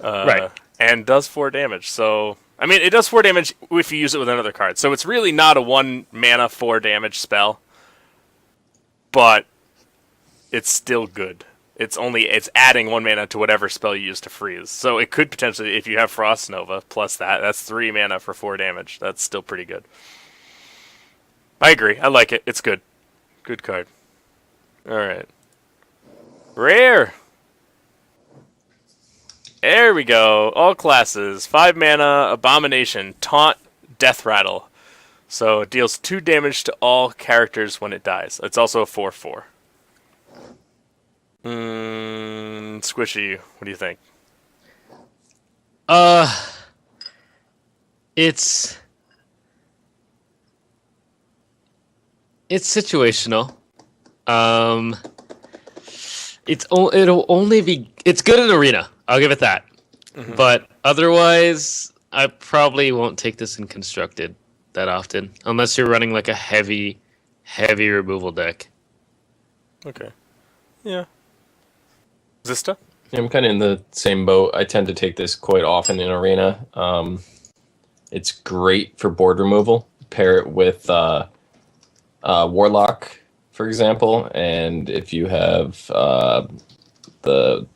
Right. And does 4 damage. So, I mean, it does 4 damage if you use it with another card. So it's really not a 1 mana 4 damage spell. But it's still good. It's adding 1 mana to whatever spell you use to freeze. So it could potentially, if you have Frost Nova plus that's 3 mana for 4 damage. That's still pretty good. I agree. I like it. It's good. Good card. All right. Rare. There we go. All classes. 5 mana, Abomination, Taunt, Death Rattle. So it deals 2 damage to all characters when it dies. It's also a 4/4. Squishy, what do you think? It's situational. It'll only be. It's good in arena. I'll give it that. Mm-hmm. But otherwise, I probably won't take this in constructed that often, unless you're running like a heavy removal deck. Okay. Yeah. Zista? Yeah, I'm kind of in the same boat. I tend to take this quite often in arena. It's great for board removal. Pair it with Warlock, for example, and if you have the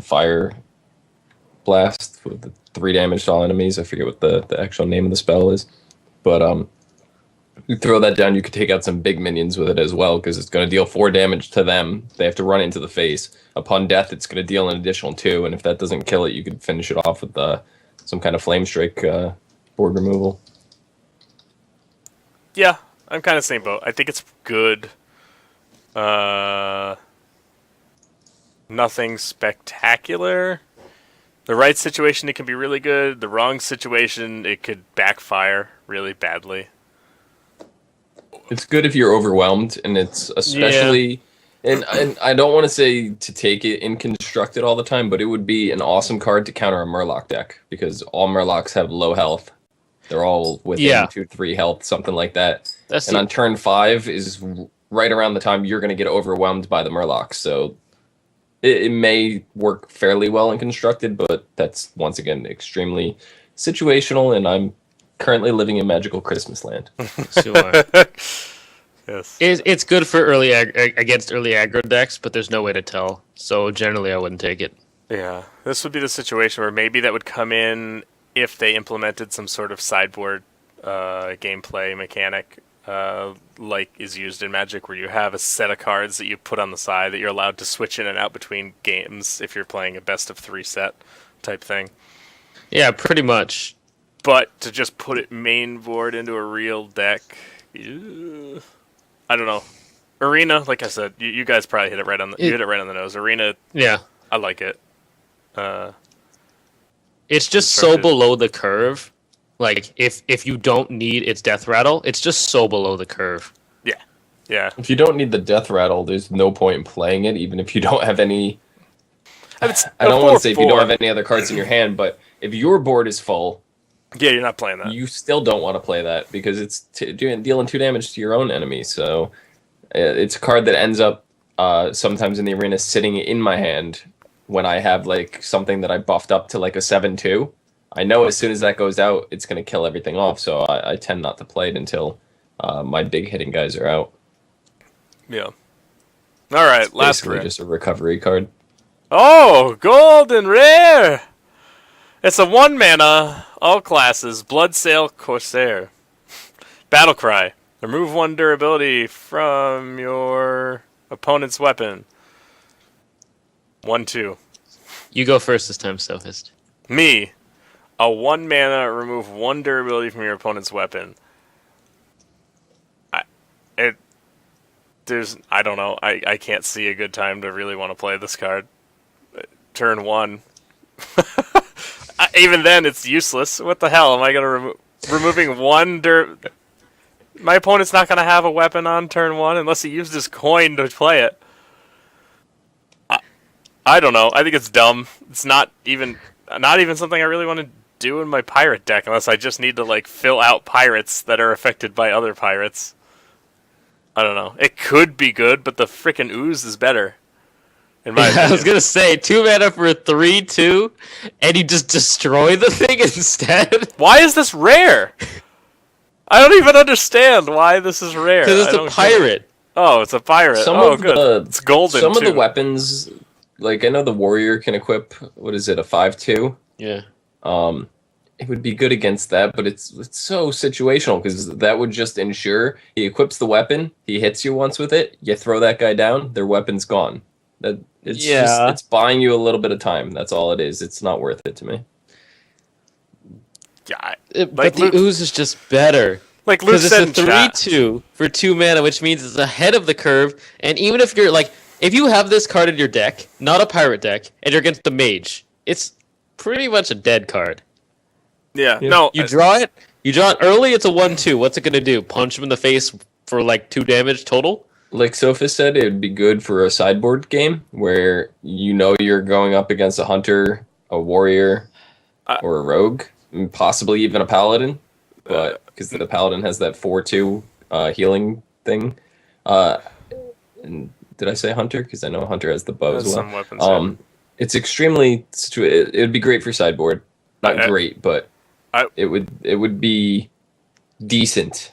Fire Blast with the 3 damage to all enemies. I forget what the actual name of the spell is, but you throw that down, you could take out some big minions with it as well, because it's going to deal 4 damage to them. They have to run into the face. Upon death, it's going to deal an additional 2, and if that doesn't kill it, you could finish it off with some kind of Flame Strike board removal. Yeah, I'm kind of same boat. I think it's good. Nothing spectacular. The right situation, it can be really good. The wrong situation, it could backfire really badly. It's good if you're overwhelmed, and it's especially... Yeah. And I don't want to say to take it in constructed all the time, but it would be an awesome card to counter a Murloc deck, because all Murlocs have low health. They're all within 2-3 health, something like that. On turn 5 is right around the time you're going to get overwhelmed by the Murlocs, so it may work fairly well in constructed, but that's, once again, extremely situational, and I'm currently living in magical Christmas land. Sure. Yes. It's good for against early aggro decks, but there's no way to tell. So generally, I wouldn't take it. Yeah, this would be the situation where maybe that would come in if they implemented some sort of sideboard gameplay mechanic, like is used in Magic, where you have a set of cards that you put on the side that you're allowed to switch in and out between games if you're playing a best of 3 set type thing. Yeah, pretty much. But to just put it main board into a real deck, I don't know. Arena, like I said, you guys probably hit it right on the nose. Arena, yeah, I like it. It's just so below the curve. Like if you don't need its Death Rattle, it's just so below the curve. Yeah. If you don't need the Death Rattle, there's no point in playing it, even if you don't have any... I don't want to say if you don't have any other cards in your hand, but if your board is full... Yeah, you're not playing that. You still don't want to play that, because it's dealing 2 damage to your own enemy, so... It's a card that ends up sometimes in the arena sitting in my hand when I have like something that I buffed up to like a 7/2. I know as soon as that goes out, it's going to kill everything off, so I tend not to play it until my big hitting guys are out. Yeah. All right, it's last basically rare. Just a recovery card. Oh, golden rare! It's a 1 mana, all classes, Bloodsail Corsair. Battlecry. Remove 1 durability from your opponent's weapon. 1/2. You go first this time, Sophist. Me. A 1 mana, remove 1 durability from your opponent's weapon. I don't know. I can't see a good time to really want to play this card. Turn 1. Even then, it's useless. What the hell? Am I going to removing 1 My opponent's not going to have a weapon on turn 1 unless he used his coin to play it. I don't know. I think it's dumb. It's not even something I really want to do in my pirate deck unless I just need to like fill out pirates that are affected by other pirates. I don't know. It could be good, but the frickin' ooze is better. In my opinion. I was gonna say 2 mana for a 3/2, and you just destroy the thing instead. Why is this rare? I don't even understand why this is rare. Because it's a pirate. Oh, it's a pirate. Good. It's golden. Some too. of the weapons, like I know the warrior can equip. What is it? A 5/2. Yeah. It would be good against that, but it's so situational because that would just ensure he equips the weapon, he hits you once with it, you throw that guy down, their weapon's gone. It's just Yeah. it's buying you a little bit of time. That's all it is. It's not worth it to me. Yeah, But the ooze is just better. like Luke Because it's said a in chat. 3/2 for 2 mana, which means it's ahead of the curve. And even if you're like, if you have this card in your deck, not a pirate deck, and you're against the mage, it's pretty much a dead card. Yeah, Yeah. no, You draw it. You draw it early. It's a 1/2. What's it gonna do? Punch him in the face for like 2 damage total? Like Sophis said, it would be good for a sideboard game where you know you're going up against a hunter, a warrior, or a rogue, and possibly even a paladin. But because the paladin has that 4/2 healing thing. And did I say hunter? Because I know hunter has the bow as Has well. some weapons, It's extremely. It would be great for sideboard. Not great, but it would be decent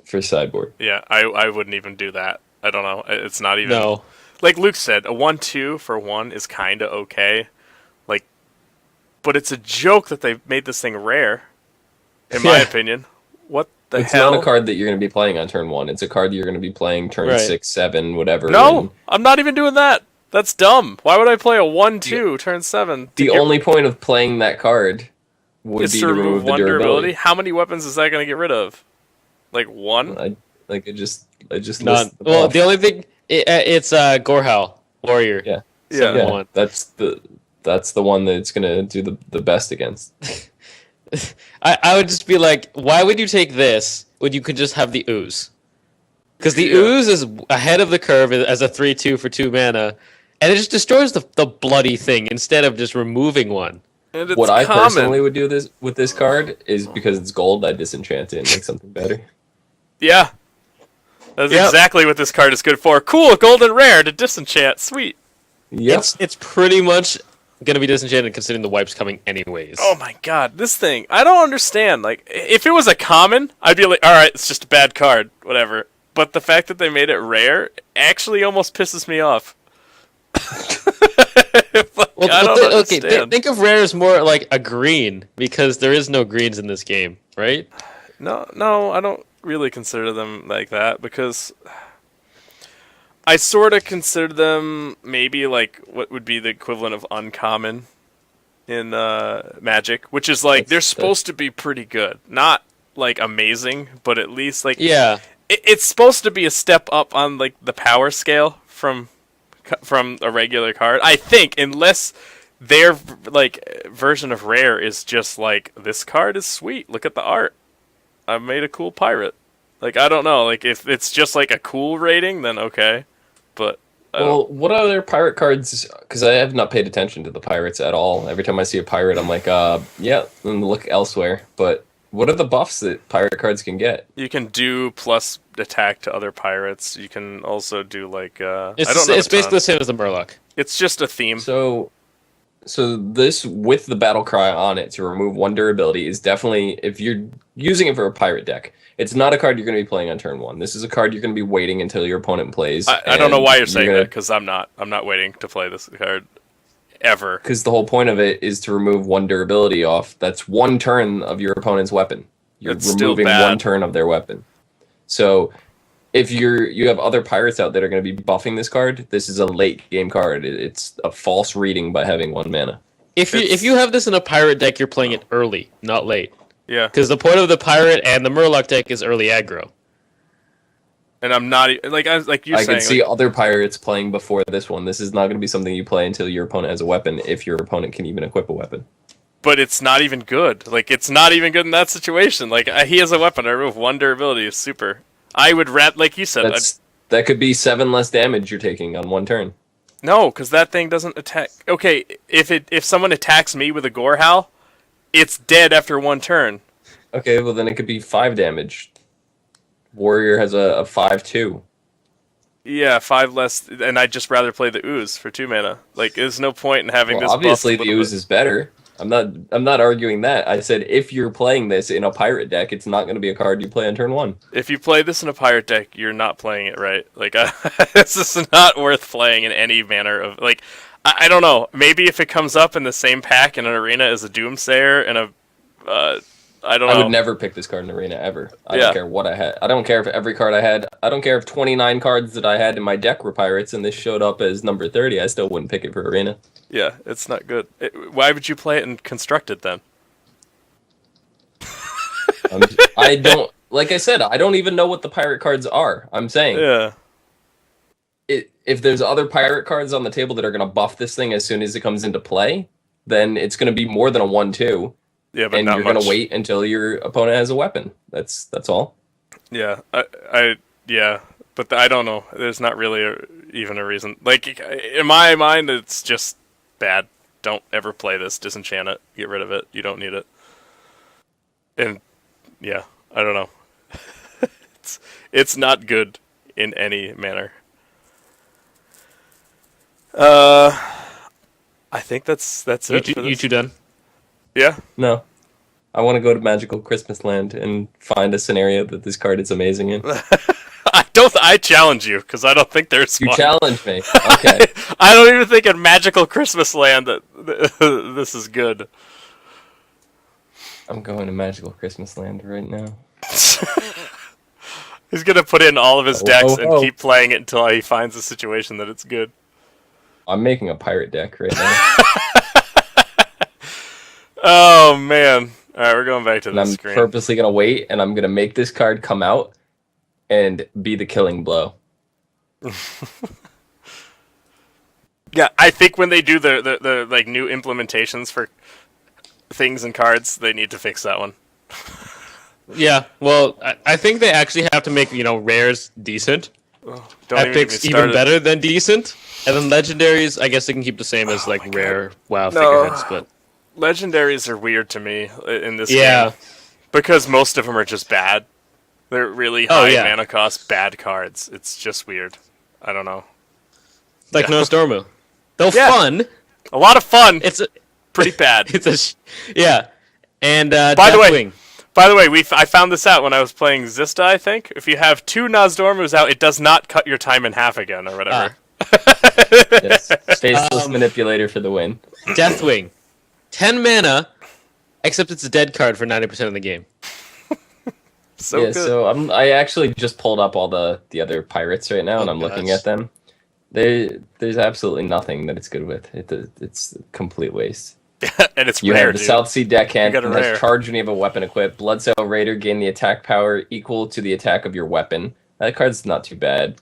for sideboard. yeah, I wouldn't even do that. I don't know. It's not even. No. Like Luke said, a 1/2 for 1 is kind of okay. Like, but it's a joke that they made this thing rare. In my opinion, what the It's hell? not a card that you're going to be playing on turn 1. It's a card that you're going to be playing turn Right. 6, 7, whatever. No, and I'm not even doing that. That's dumb. Why would I play a 1/2 turn 7? the only point of playing that card would is be to remove the one durability. How many weapons is that going to get rid of? Like one? I just None. list them Well, off. the only thing it's Gorhal warrior. Yeah. Yeah. Yeah, One. that's the one that's gonna do the best against. I would just be like, why would you take this when you could just have the ooze? Because the Yeah. ooze is ahead of the curve as a 3/2 for 2 mana, and it just destroys the bloody thing instead of just removing one. And it's What I common. personally would do this with this card is because it's gold, I disenchant it and make something better. Yeah. That's Yep. exactly what this card is good for. Cool, golden rare to disenchant. Sweet. Yep. It's pretty much gonna be disenchanted considering the wipe's coming anyways. Oh my god, this thing. I don't understand. Like, if it was a common, I'd be like, alright, it's just a bad card. Whatever. But the fact that they made it rare actually almost pisses me off. Like, I don't understand. Think of rare as more like a green because there is no greens in this game, right? No, I don't really consider them like that because I sort of consider them maybe like what would be the equivalent of uncommon in Magic, which is like they're supposed to be pretty good, not like amazing, but at least like Yeah. it's supposed to be a step up on like the power scale from a regular card. I think unless their like version of rare is just like this card is sweet. Look at the art. I made a cool pirate. Like I don't know. Like if it's just like a cool rating, then okay. But Well, what other pirate cards? Because I have not paid attention to the pirates at all. Every time I see a pirate, I'm like, yeah, and look elsewhere. But what are the buffs that pirate cards can get? you can do plus attack to other pirates. You can also do like It's I don't know. it's basically the same as the Murloc. It's just a theme. So this with the battle cry on it to remove 1 durability is definitely, if you're using it for a pirate deck, it's not a card you're going to be playing on turn 1. This is a card you're going to be waiting until your opponent plays. I don't know why you're saying gonna, that because I'm not waiting to play this card ever. Because the whole point of it is to remove 1 durability off. That's 1 turn of your opponent's weapon. You're It's still removing bad. 1 turn of their weapon. So if you have other pirates out that are going to be buffing this card, this is a late game card. It's a false reading by having 1 mana. If you have this in a pirate deck, you're playing it early, not late. Yeah, Because the point of the pirate and the Murloc deck is early aggro. and I'm not like you're I saying. can see like, other pirates playing before this one. This is not going to be something you play until your opponent has a weapon, if your opponent can even equip a weapon. but it's not even good. Like it's not even good in that situation. Like he has a weapon. I remove 1 durability is super. I would like you said. That could be 7 less damage you're taking on 1 turn. No, because that thing doesn't attack. Okay, if someone attacks me with a gore howl, it's dead after 1 turn. Okay, well then it could be 5 damage. Warrior has a 5/2. Yeah, 5 less, and I'd just rather play the ooze for 2 mana. Like, there's no point in having Well, this. obviously buff the ooze is better. I'm not arguing that. I said if you're playing this in a pirate deck, it's not going to be a card you play on turn 1. If you play this in a pirate deck, you're not playing it right. Like, this is not worth playing in any manner of like. I don't know. Maybe if it comes up in the same pack in an arena as a Doomsayer and a I don't I know. would never pick this card in Arena ever. I Yeah. don't care what I had. I don't care if every card I had. I don't care if 29 cards that I had in my deck were pirates and this showed up as number 30. I still wouldn't pick it for Arena. Yeah, it's not good. Why would you play it in Constructed then? I don't. Like I said, I don't even know what the pirate cards are. I'm saying. Yeah. If there's other pirate cards on the table that are going to buff this thing as soon as it comes into play, then it's going to be more than a 1/2. Yeah, but and not you're much. going to wait until your opponent has a weapon. That's all. Yeah, yeah, but I don't know. There's not really even a reason. Like in my mind, it's just bad. Don't ever play this. Disenchant it. Get rid of it. You don't need it. And yeah, I don't know. it's not good in any manner. I think that's it. You two done? Yeah. No. I want to go to Magical Christmas Land and find a scenario that this card is amazing in. I challenge you because I don't think there's You one. challenge me. Okay. I don't even think in Magical Christmas Land that this is good. I'm going to Magical Christmas Land right now. He's gonna put in all of his Oh, decks oh, and oh. keep playing it until he finds a situation that it's good. I'm making a pirate deck right now. Oh man! All right, we're going back to And the I'm screen. purposely going to wait, and I'm going to make this card come out and be the killing blow. Yeah, I think when they do the like new implementations for things and cards, they need to fix that one. Yeah. Well, I think they actually have to make rares decent, Don't even get me epics even started. better than decent, and then legendaries. I guess they can keep the same as like my God. rare WoW No. figureheads, but Legendaries are weird to me in this yeah. game because most of them are just bad. They're really high yeah. mana cost bad cards. It's just weird. I don't know. Like Yeah. Nostormu. Though Yeah. fun, A lot of fun. it's a Pretty bad. yeah. And By the way- Deathwing. By the way, I found this out when I was playing Zista, I think. If you have 2 Nozdormus out, it does not cut your time in half again or whatever. Yes. Faceless Manipulator for the win. Deathwing, 10 mana, except it's a dead card for 90% of the game. So Yeah, good. so I actually just pulled up all the other pirates right now, and Oh, I'm looking gosh. at them. There's absolutely nothing that it's good with. It's a complete waste. And it's You rare, have the dude. South Sea deckhand, You got a and rare. has charge when you have a weapon equipped. Bloodsail Raider, gain the attack power equal to the attack of your weapon. That card's not too bad.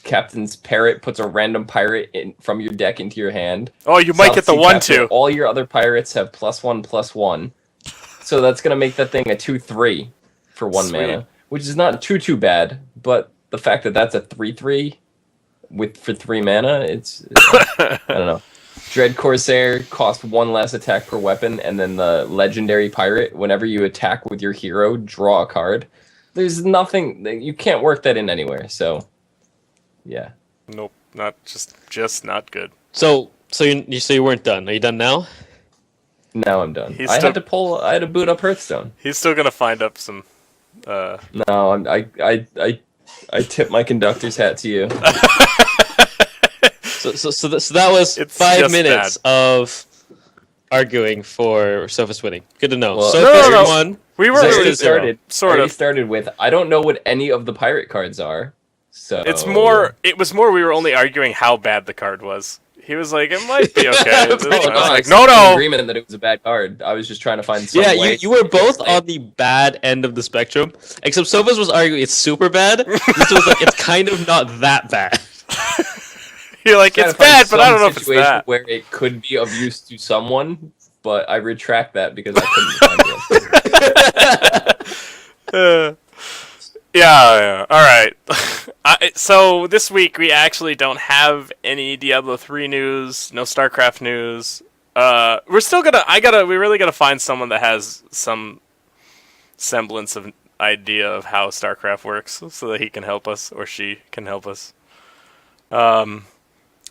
Captain's Parrot puts a random pirate from your deck into your hand. Oh, you might South get the Sea 1/2. Captain, all your other pirates have +1/+1. So that's going to make that thing a 2/3 for 1 Sweet. mana, which is not too bad, but the fact that that's a 3/3 for 3 mana, it's I don't know. Dread Corsair costs 1 less attack per weapon, and then the Legendary Pirate, whenever you attack with your hero, draw a card. There's nothing, you can't work that in anywhere, so yeah. Nope, not just not good. So you weren't done. Are you done now? Now I'm done. He's I still- had to boot up Hearthstone. He's still gonna find up some. No, I tip my conductor's hat to you. So that was It's 5 just minutes of arguing for Sophist winning. Good to know. Well, Sophist no. won. We were I Zero already to zero. started. Sort I already of. started with I don't know what any of the pirate cards are. So It's more. It was more. We were only arguing how bad the card was. He was like, "It might be okay." I was Oh, like, no, "No, agreement that it was a bad card. I was just trying to find some Yeah, way you were to both play. on the bad end of the spectrum. Except Sophist was arguing it's super bad. This was like it's kind of not that bad. You're like, Trying it's to find bad, but I some don't know if it's situation that." where it could be of use to someone, but I retract that because I couldn't find it. Yeah. All right. So this week we actually don't have any Diablo 3 news, no StarCraft news. We're still gonna. We really gotta find someone that has some semblance of idea of how StarCraft works, so that he can help us or she can help us.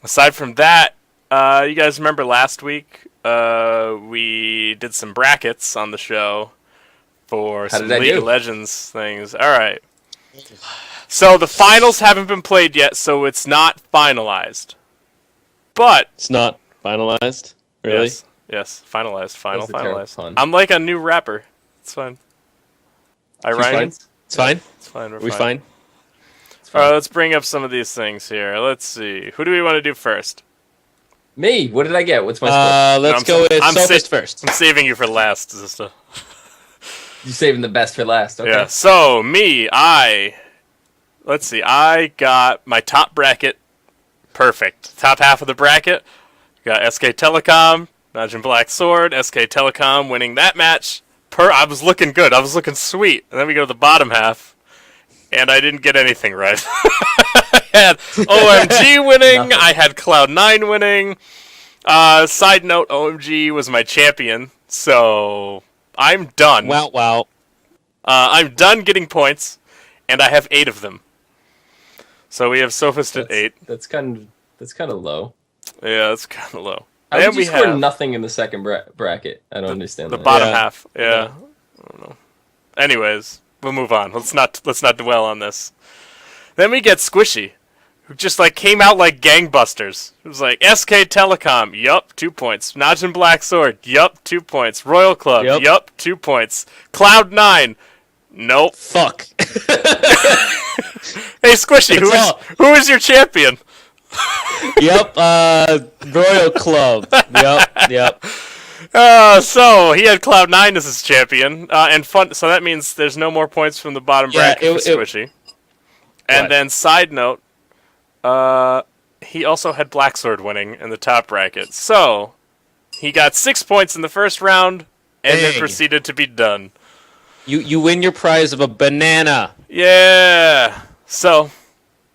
Aside from that, you guys remember last week we did some brackets on the show for How some did I League do? of Legends things. All right. So the finals haven't been played yet, so it's not finalized. But It's not finalized. Really? yes, finalized, That's a terrible finalized. pun. I'm like a new rapper. It's fine. She's Ryan? fine? It's fine. It's fine. We're We fine. fine? It's All fine. right, let's bring up some of these things here. Let's see. Who do we want to do first? Me, what did I get? What's my score? Let's No, go with I'm Sophist first. I'm saving you for last, Zista. You're saving the best for last. Okay. Yeah. So let's see. I got my top bracket perfect. Top half of the bracket. Got SK Telecom, Najin Black Sword, SK Telecom winning that match. I was looking good. I was looking sweet. And then we go to the bottom half, and I didn't get anything right. I had OMG winning. Nothing. I had Cloud9 winning. Side note, OMG was my champion, so I'm done. Wow. I'm done getting points, and I have 8 of them. So we have Sophist at 8. That's kind of low. Yeah, that's kind of low. How And did you we score have nothing in the second bracket? I don't understand the that. bottom Yeah. half. Yeah. I don't know. Anyways, we'll move on. Let's not dwell on this. Then we get Squishy, who just like came out like gangbusters. It was like SK Telecom, yup, 2 points. Najin Black Sword, yup, 2 points. Royal Club, Yup. yup, 2 points. Cloud9, nope. Fuck. Hey Squishy, That's all. who is your champion? Yep. Royal Club. Yep. So he had Cloud9 as his champion, and fun. So that means there's no more points from the bottom Yeah, bracket for Squishy. And What? then side note, he also had Black Sword winning in the top bracket. So he got 6 points in the first round, and then Dang. proceeded to be done. You win your prize of a banana. Yeah. So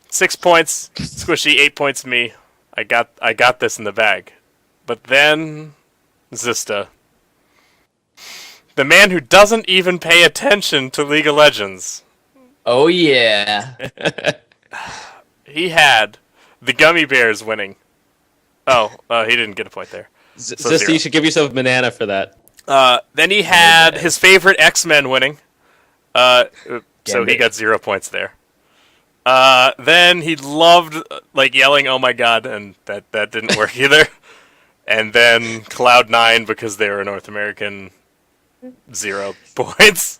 6 points, Squishy. 8 points, me. I got this in the bag. But then Zista, the man who doesn't even pay attention to League of Legends, Oh yeah. he had the Gummy Bears winning. Oh, he didn't get a point there. So Zista, 0. you should give yourself a banana for that. Then he had his favorite X-Men winning. So he Gambit. got 0 points there. Then he loved like yelling, "Oh my god," and that didn't work either. And then Cloud9, because they were North American, 0 points.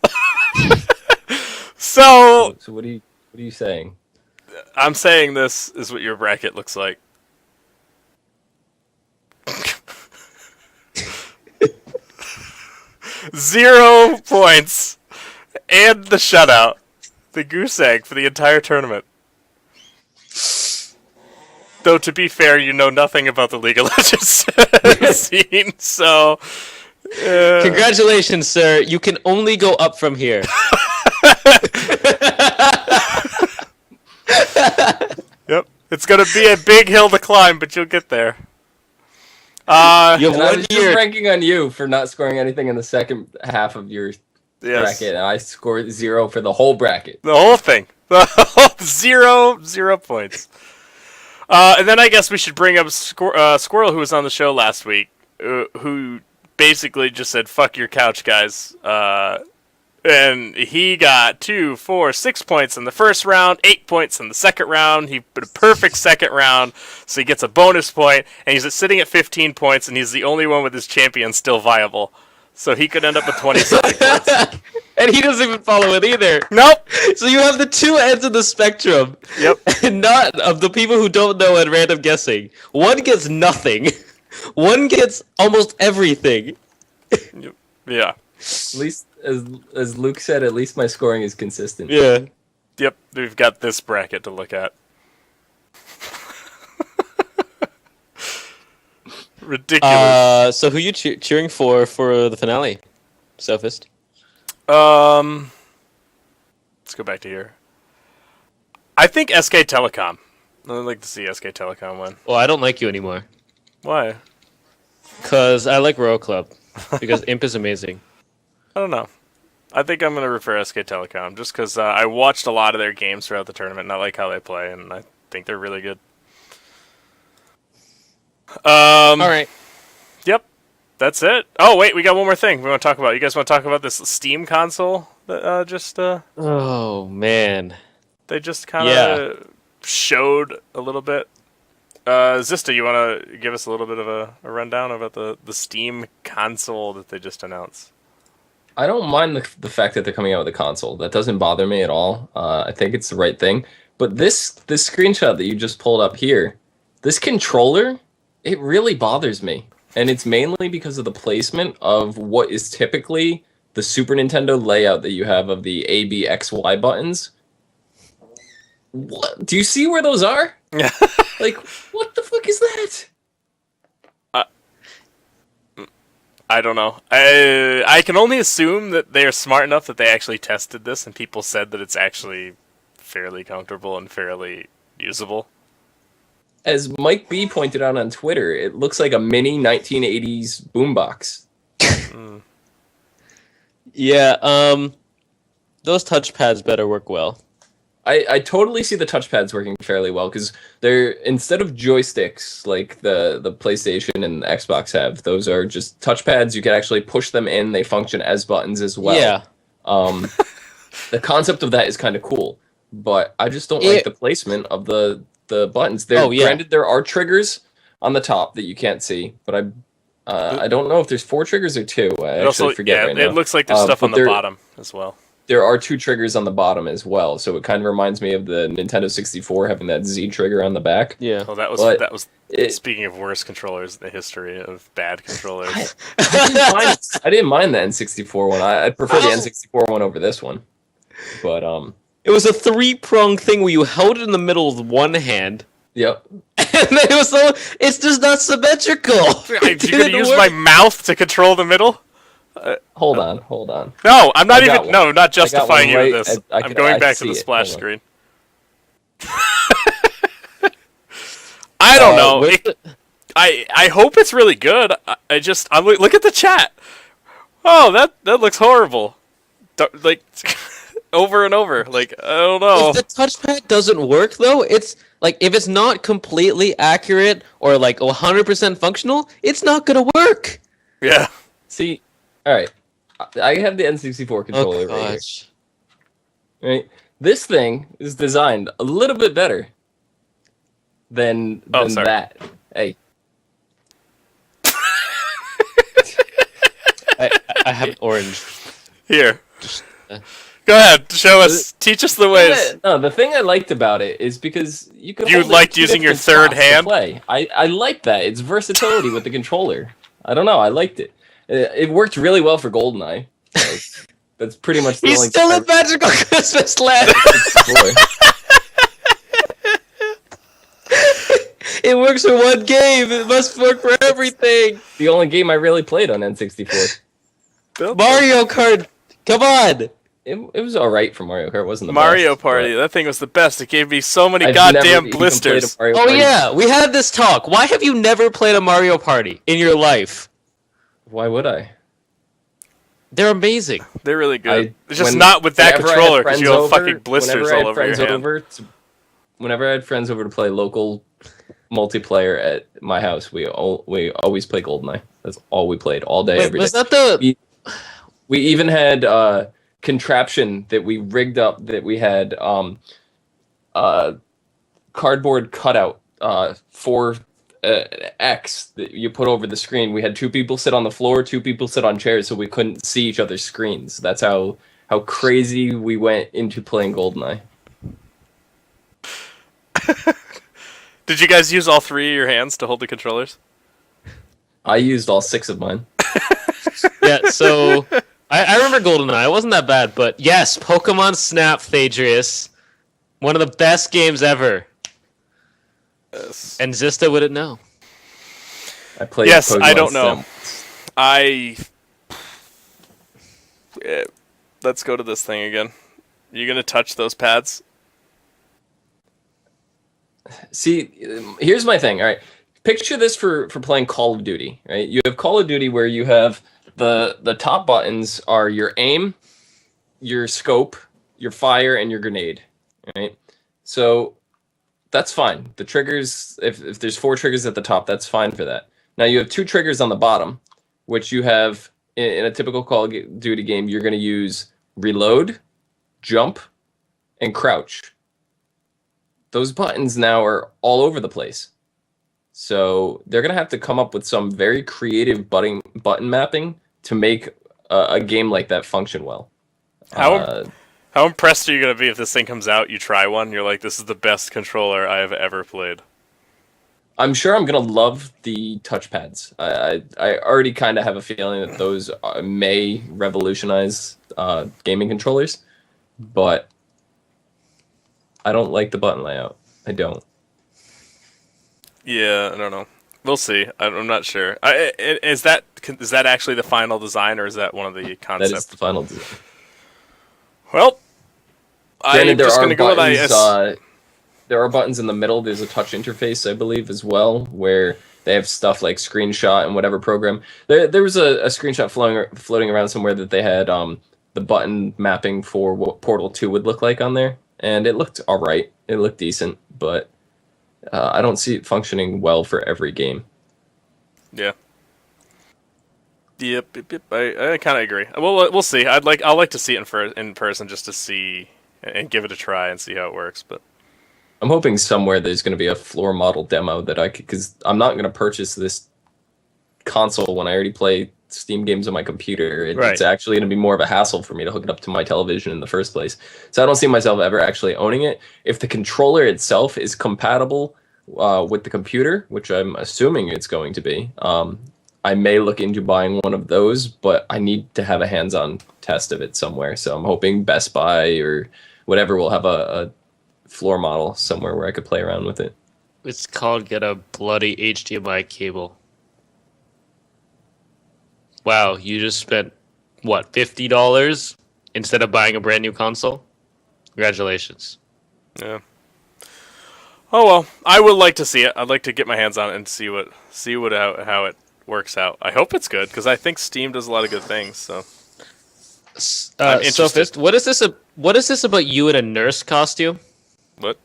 So So what are you saying? I'm saying this is what your bracket looks like. Zero points and the shutout, the goose egg for the entire tournament. Though to be fair, you know nothing about the League of Legends scene, so Congratulations, sir. You can only go up from here. yep, it's gonna be a big hill to climb, but you'll get there. You have And I 1 was just year. ranking on you for not scoring anything in the second half of your Yes. bracket, and I scored 0 for the whole bracket. The whole thing. Zero points. And then I guess we should bring up Squirrel, who was on the show last week, who basically just said, "Fuck your couch, guys." And he got 2, 4, 6 points in the first round, 8 points in the second round. He put a perfect second round, so he gets a bonus point, and he's sitting at 15 points, and he's the only one with his champion still viable. So he could end up with 27 points. And he doesn't even follow it either. Nope. So you have the two ends of the spectrum. Yep. And not of the people who don't know at random guessing. One gets nothing. One gets almost everything. Yeah. At least, as Luke said, at least my scoring is consistent. Yeah. Yep. We've got this bracket to look at. Ridiculous. So who you cheering for the finale, Sophist? Let's go back to here. I think SK Telecom. I'd like to see SK Telecom win. Well, I don't like you anymore. Why? Because I like Royal Club. Because Imp is amazing. I don't know. I think I'm going to refer SK Telecom just because I watched a lot of their games throughout the tournament and I like how they play, and I think they're really good. All right. Yep. That's it. Oh, wait, we got one more thing we want to talk about. You guys want to talk about this Steam console that Oh, man. they just kind of showed a little bit? Zista, you want to give us a little bit of a rundown about the Steam console that they just announced? I don't mind the fact that they're coming out with a console. That doesn't bother me at all. I think it's the right thing. But this screenshot that you just pulled up here, this controller, it really bothers me. And it's mainly because of the placement of what is typically the Super Nintendo layout that you have of the A, B, X, Y buttons. What? Do you see where those are? Yeah. Like, what the fuck is that? I don't know. I can only assume that they are smart enough that they actually tested this and people said that it's actually fairly comfortable and fairly usable. As Mike B pointed out on Twitter, it looks like a mini 1980s boombox. Yeah, those touchpads better work well. I totally see the touchpads working fairly well because they're, instead of joysticks like the PlayStation and the Xbox have, those are just touchpads. You can actually push them in. They function as buttons as well. Yeah. The concept of that is kind of cool, but I just don't like the placement of the buttons. Granted, there are triggers on the top that you can't see, but I don't know if there's 4 triggers or 2. I actually forget right now. It looks like there's stuff on the bottom as well. There are 2 triggers on the bottom as well, so it kind of reminds me of the Nintendo 64 having that Z trigger on the back. Yeah. Oh, that was speaking of worst controllers in the history of bad controllers. I didn't mind the N64 one. I prefer the N64 one over this one. But it was a 3-prong thing where you held it in the middle with one hand. Yep. And then it's just not symmetrical. You're gonna use my mouth to control the middle? Hold on. No, I'm not even. No, not justifying you with this. I I'm going back to the splash screen. I don't know. I hope it's really good. I'm look at the chat. Oh, that looks horrible. Like over and over. Like I don't know. If the touchpad doesn't work though, it's like if it's not completely accurate or like 100% functional, it's not gonna work. Yeah. See. All right, I have the N64 controller right here. Right, this thing is designed a little bit better than that. Hey, I have orange. Here, go ahead. Show us. Teach us the ways. No, the thing I liked about it is because you could. You liked using your third hand. Play. I like that. It's versatility with the controller. I don't know. I liked it. It worked really well for GoldenEye. That's pretty much the He's only still in Magical Christmas Land! It works for one game! It must work for everything! The only game I really played on N64. Mario Kart! Come on! It was alright for Mario Kart, wasn't the Mario best, Party, that thing was the best. It gave me so many I've goddamn blisters. Oh yeah, we had this talk. Why have you never played a Mario Party in your life? Why would I? They're amazing. They're really good. It's just not with that controller because you have fucking blisters all over your hand. Whenever I had friends over to play local multiplayer at my house, we always play GoldenEye. That's all we played all day, every day. Was that the? We even had contraption that we rigged up that we had cardboard cutout for X that you put over the screen. We had 2 people sit on the floor, 2 people sit on chairs, so we couldn't see each other's screens. That's how crazy we went into playing GoldenEye. Did you guys use all 3 of your hands to hold the controllers? I used all 6 of mine. Yeah, so I remember GoldenEye. It wasn't that bad, but yes, Pokemon Snap, Thadrius, one of the best games ever. Yes. And Zista wouldn't know. I played. Yes, Pokemon I don't know. Let's go to this thing again. You gonna touch those pads? See, here's my thing. All right, picture this for playing Call of Duty. Right, you have Call of Duty where you have the top buttons are your aim, your scope, your fire, and your grenade. Right, so that's fine. The triggers, if there's 4 triggers at the top, that's fine for that. Now you have 2 triggers on the bottom, which you have in a typical Call of Duty game. You're going to use reload, jump, and crouch. Those buttons now are all over the place. So they're going to have to come up with some very creative button mapping to make a game like that function well. How impressed are you going to be if this thing comes out, you try one, you're like, this is the best controller I have ever played? I'm sure I'm going to love the touchpads. I already kind of have a feeling that those may revolutionize gaming controllers, but I don't like the button layout. I don't. Yeah, I don't know. We'll see. I'm not sure. Is that actually the final design, or is that one of the concepts? That is the final design. Well, Granted, I'm just going to go with IS. There are buttons in the middle. There's a touch interface, I believe, as well, where they have stuff like screenshot and whatever program. There was a screenshot floating around somewhere that they had the button mapping for what Portal 2 would look like on there, and it looked all right. It looked decent, but I don't see it functioning well for every game. Yeah. Yep. I kind of agree. We'll see. I'll like to see it in person just to see and give it a try and see how it works. But I'm hoping somewhere there's going to be a floor model demo that I could, because I'm not going to purchase this console when I already play Steam games on my computer. It's actually going to be more of a hassle for me to hook it up to my television in the first place. So I don't see myself ever actually owning it. If the controller itself is compatible with the computer, which I'm assuming it's going to be, I may look into buying one of those, but I need to have a hands-on test of it somewhere. So I'm hoping Best Buy or whatever will have a floor model somewhere where I could play around with it. It's called get a bloody HDMI cable. Wow, you just spent, what, $50 instead of buying a brand new console? Congratulations. Yeah. Oh well, I would like to see it. I'd like to get my hands on it and see how it works out. I hope it's good because I think Steam does a lot of good things. So, I'm interested. Sophist, what is this about you in a nurse costume? What?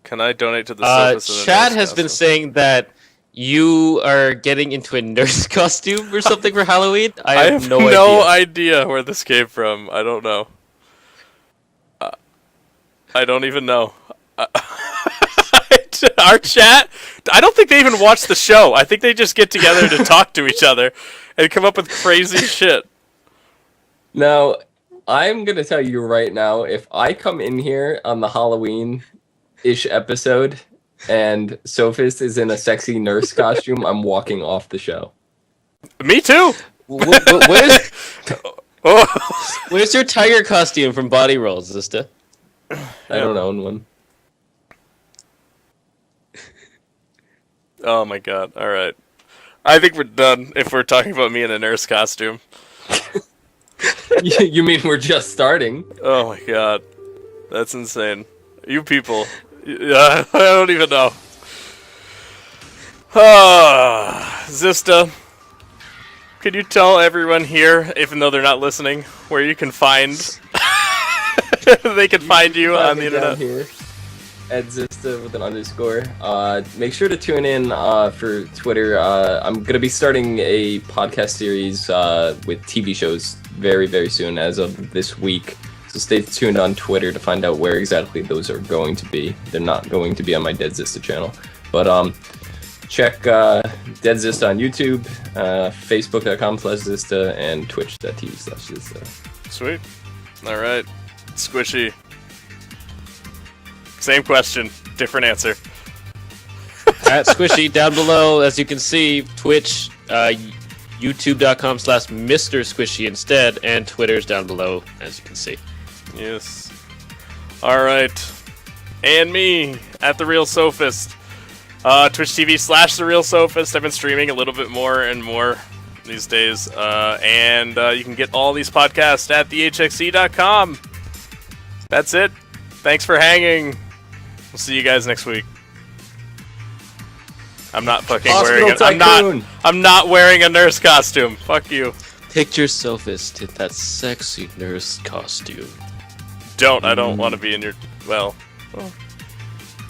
Can I donate to the Sophist? Chad has been saying that you are getting into a nurse costume or something for Halloween. I have no idea where this came from. I don't know. I don't even know. Our chat, I don't think they even watch the show. I think they just get together to talk to each other and come up with crazy shit. Now, I'm going to tell you right now, if I come in here on the Halloween-ish episode and Sophist is in a sexy nurse costume, I'm walking off the show. Me too! Where's your tiger costume from Body Rolls, Zista? I don't own one. Oh my god, alright. I think we're done if we're talking about me in a nurse costume. You mean we're just starting? Oh my god. That's insane. You people. I don't even know. Zista, could you tell everyone here, even though they're not listening, where you can find... they can find you on the internet? Here. @Zista with an underscore. Make sure to tune in for Twitter. I'm going to be starting a podcast series with TV shows very, very soon as of this week. So stay tuned on Twitter to find out where exactly those are going to be. They're not going to be on my Dead Zista channel. But check Dead Zista on YouTube, Facebook.com/Zista, and Twitch.tv/Zista. Sweet. Alright. Squishy. Same question, different answer. At Squishy down below, as you can see, Twitch, YouTube.com/Mr. Squishy instead, and Twitter's down below, as you can see. Yes. Alright. And me, at The Real Sophist. Twitch TV/The Real Sophist. I've been streaming a little bit more and more these days. And you can get all these podcasts at thehxc.com. That's it. Thanks for hanging. We'll see you guys next week. I'm not fucking wearing it. I'm not wearing a nurse costume. Fuck you. Picture Sophist in that sexy nurse costume. I don't want to be in your... Well,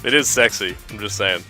it is sexy. I'm just saying.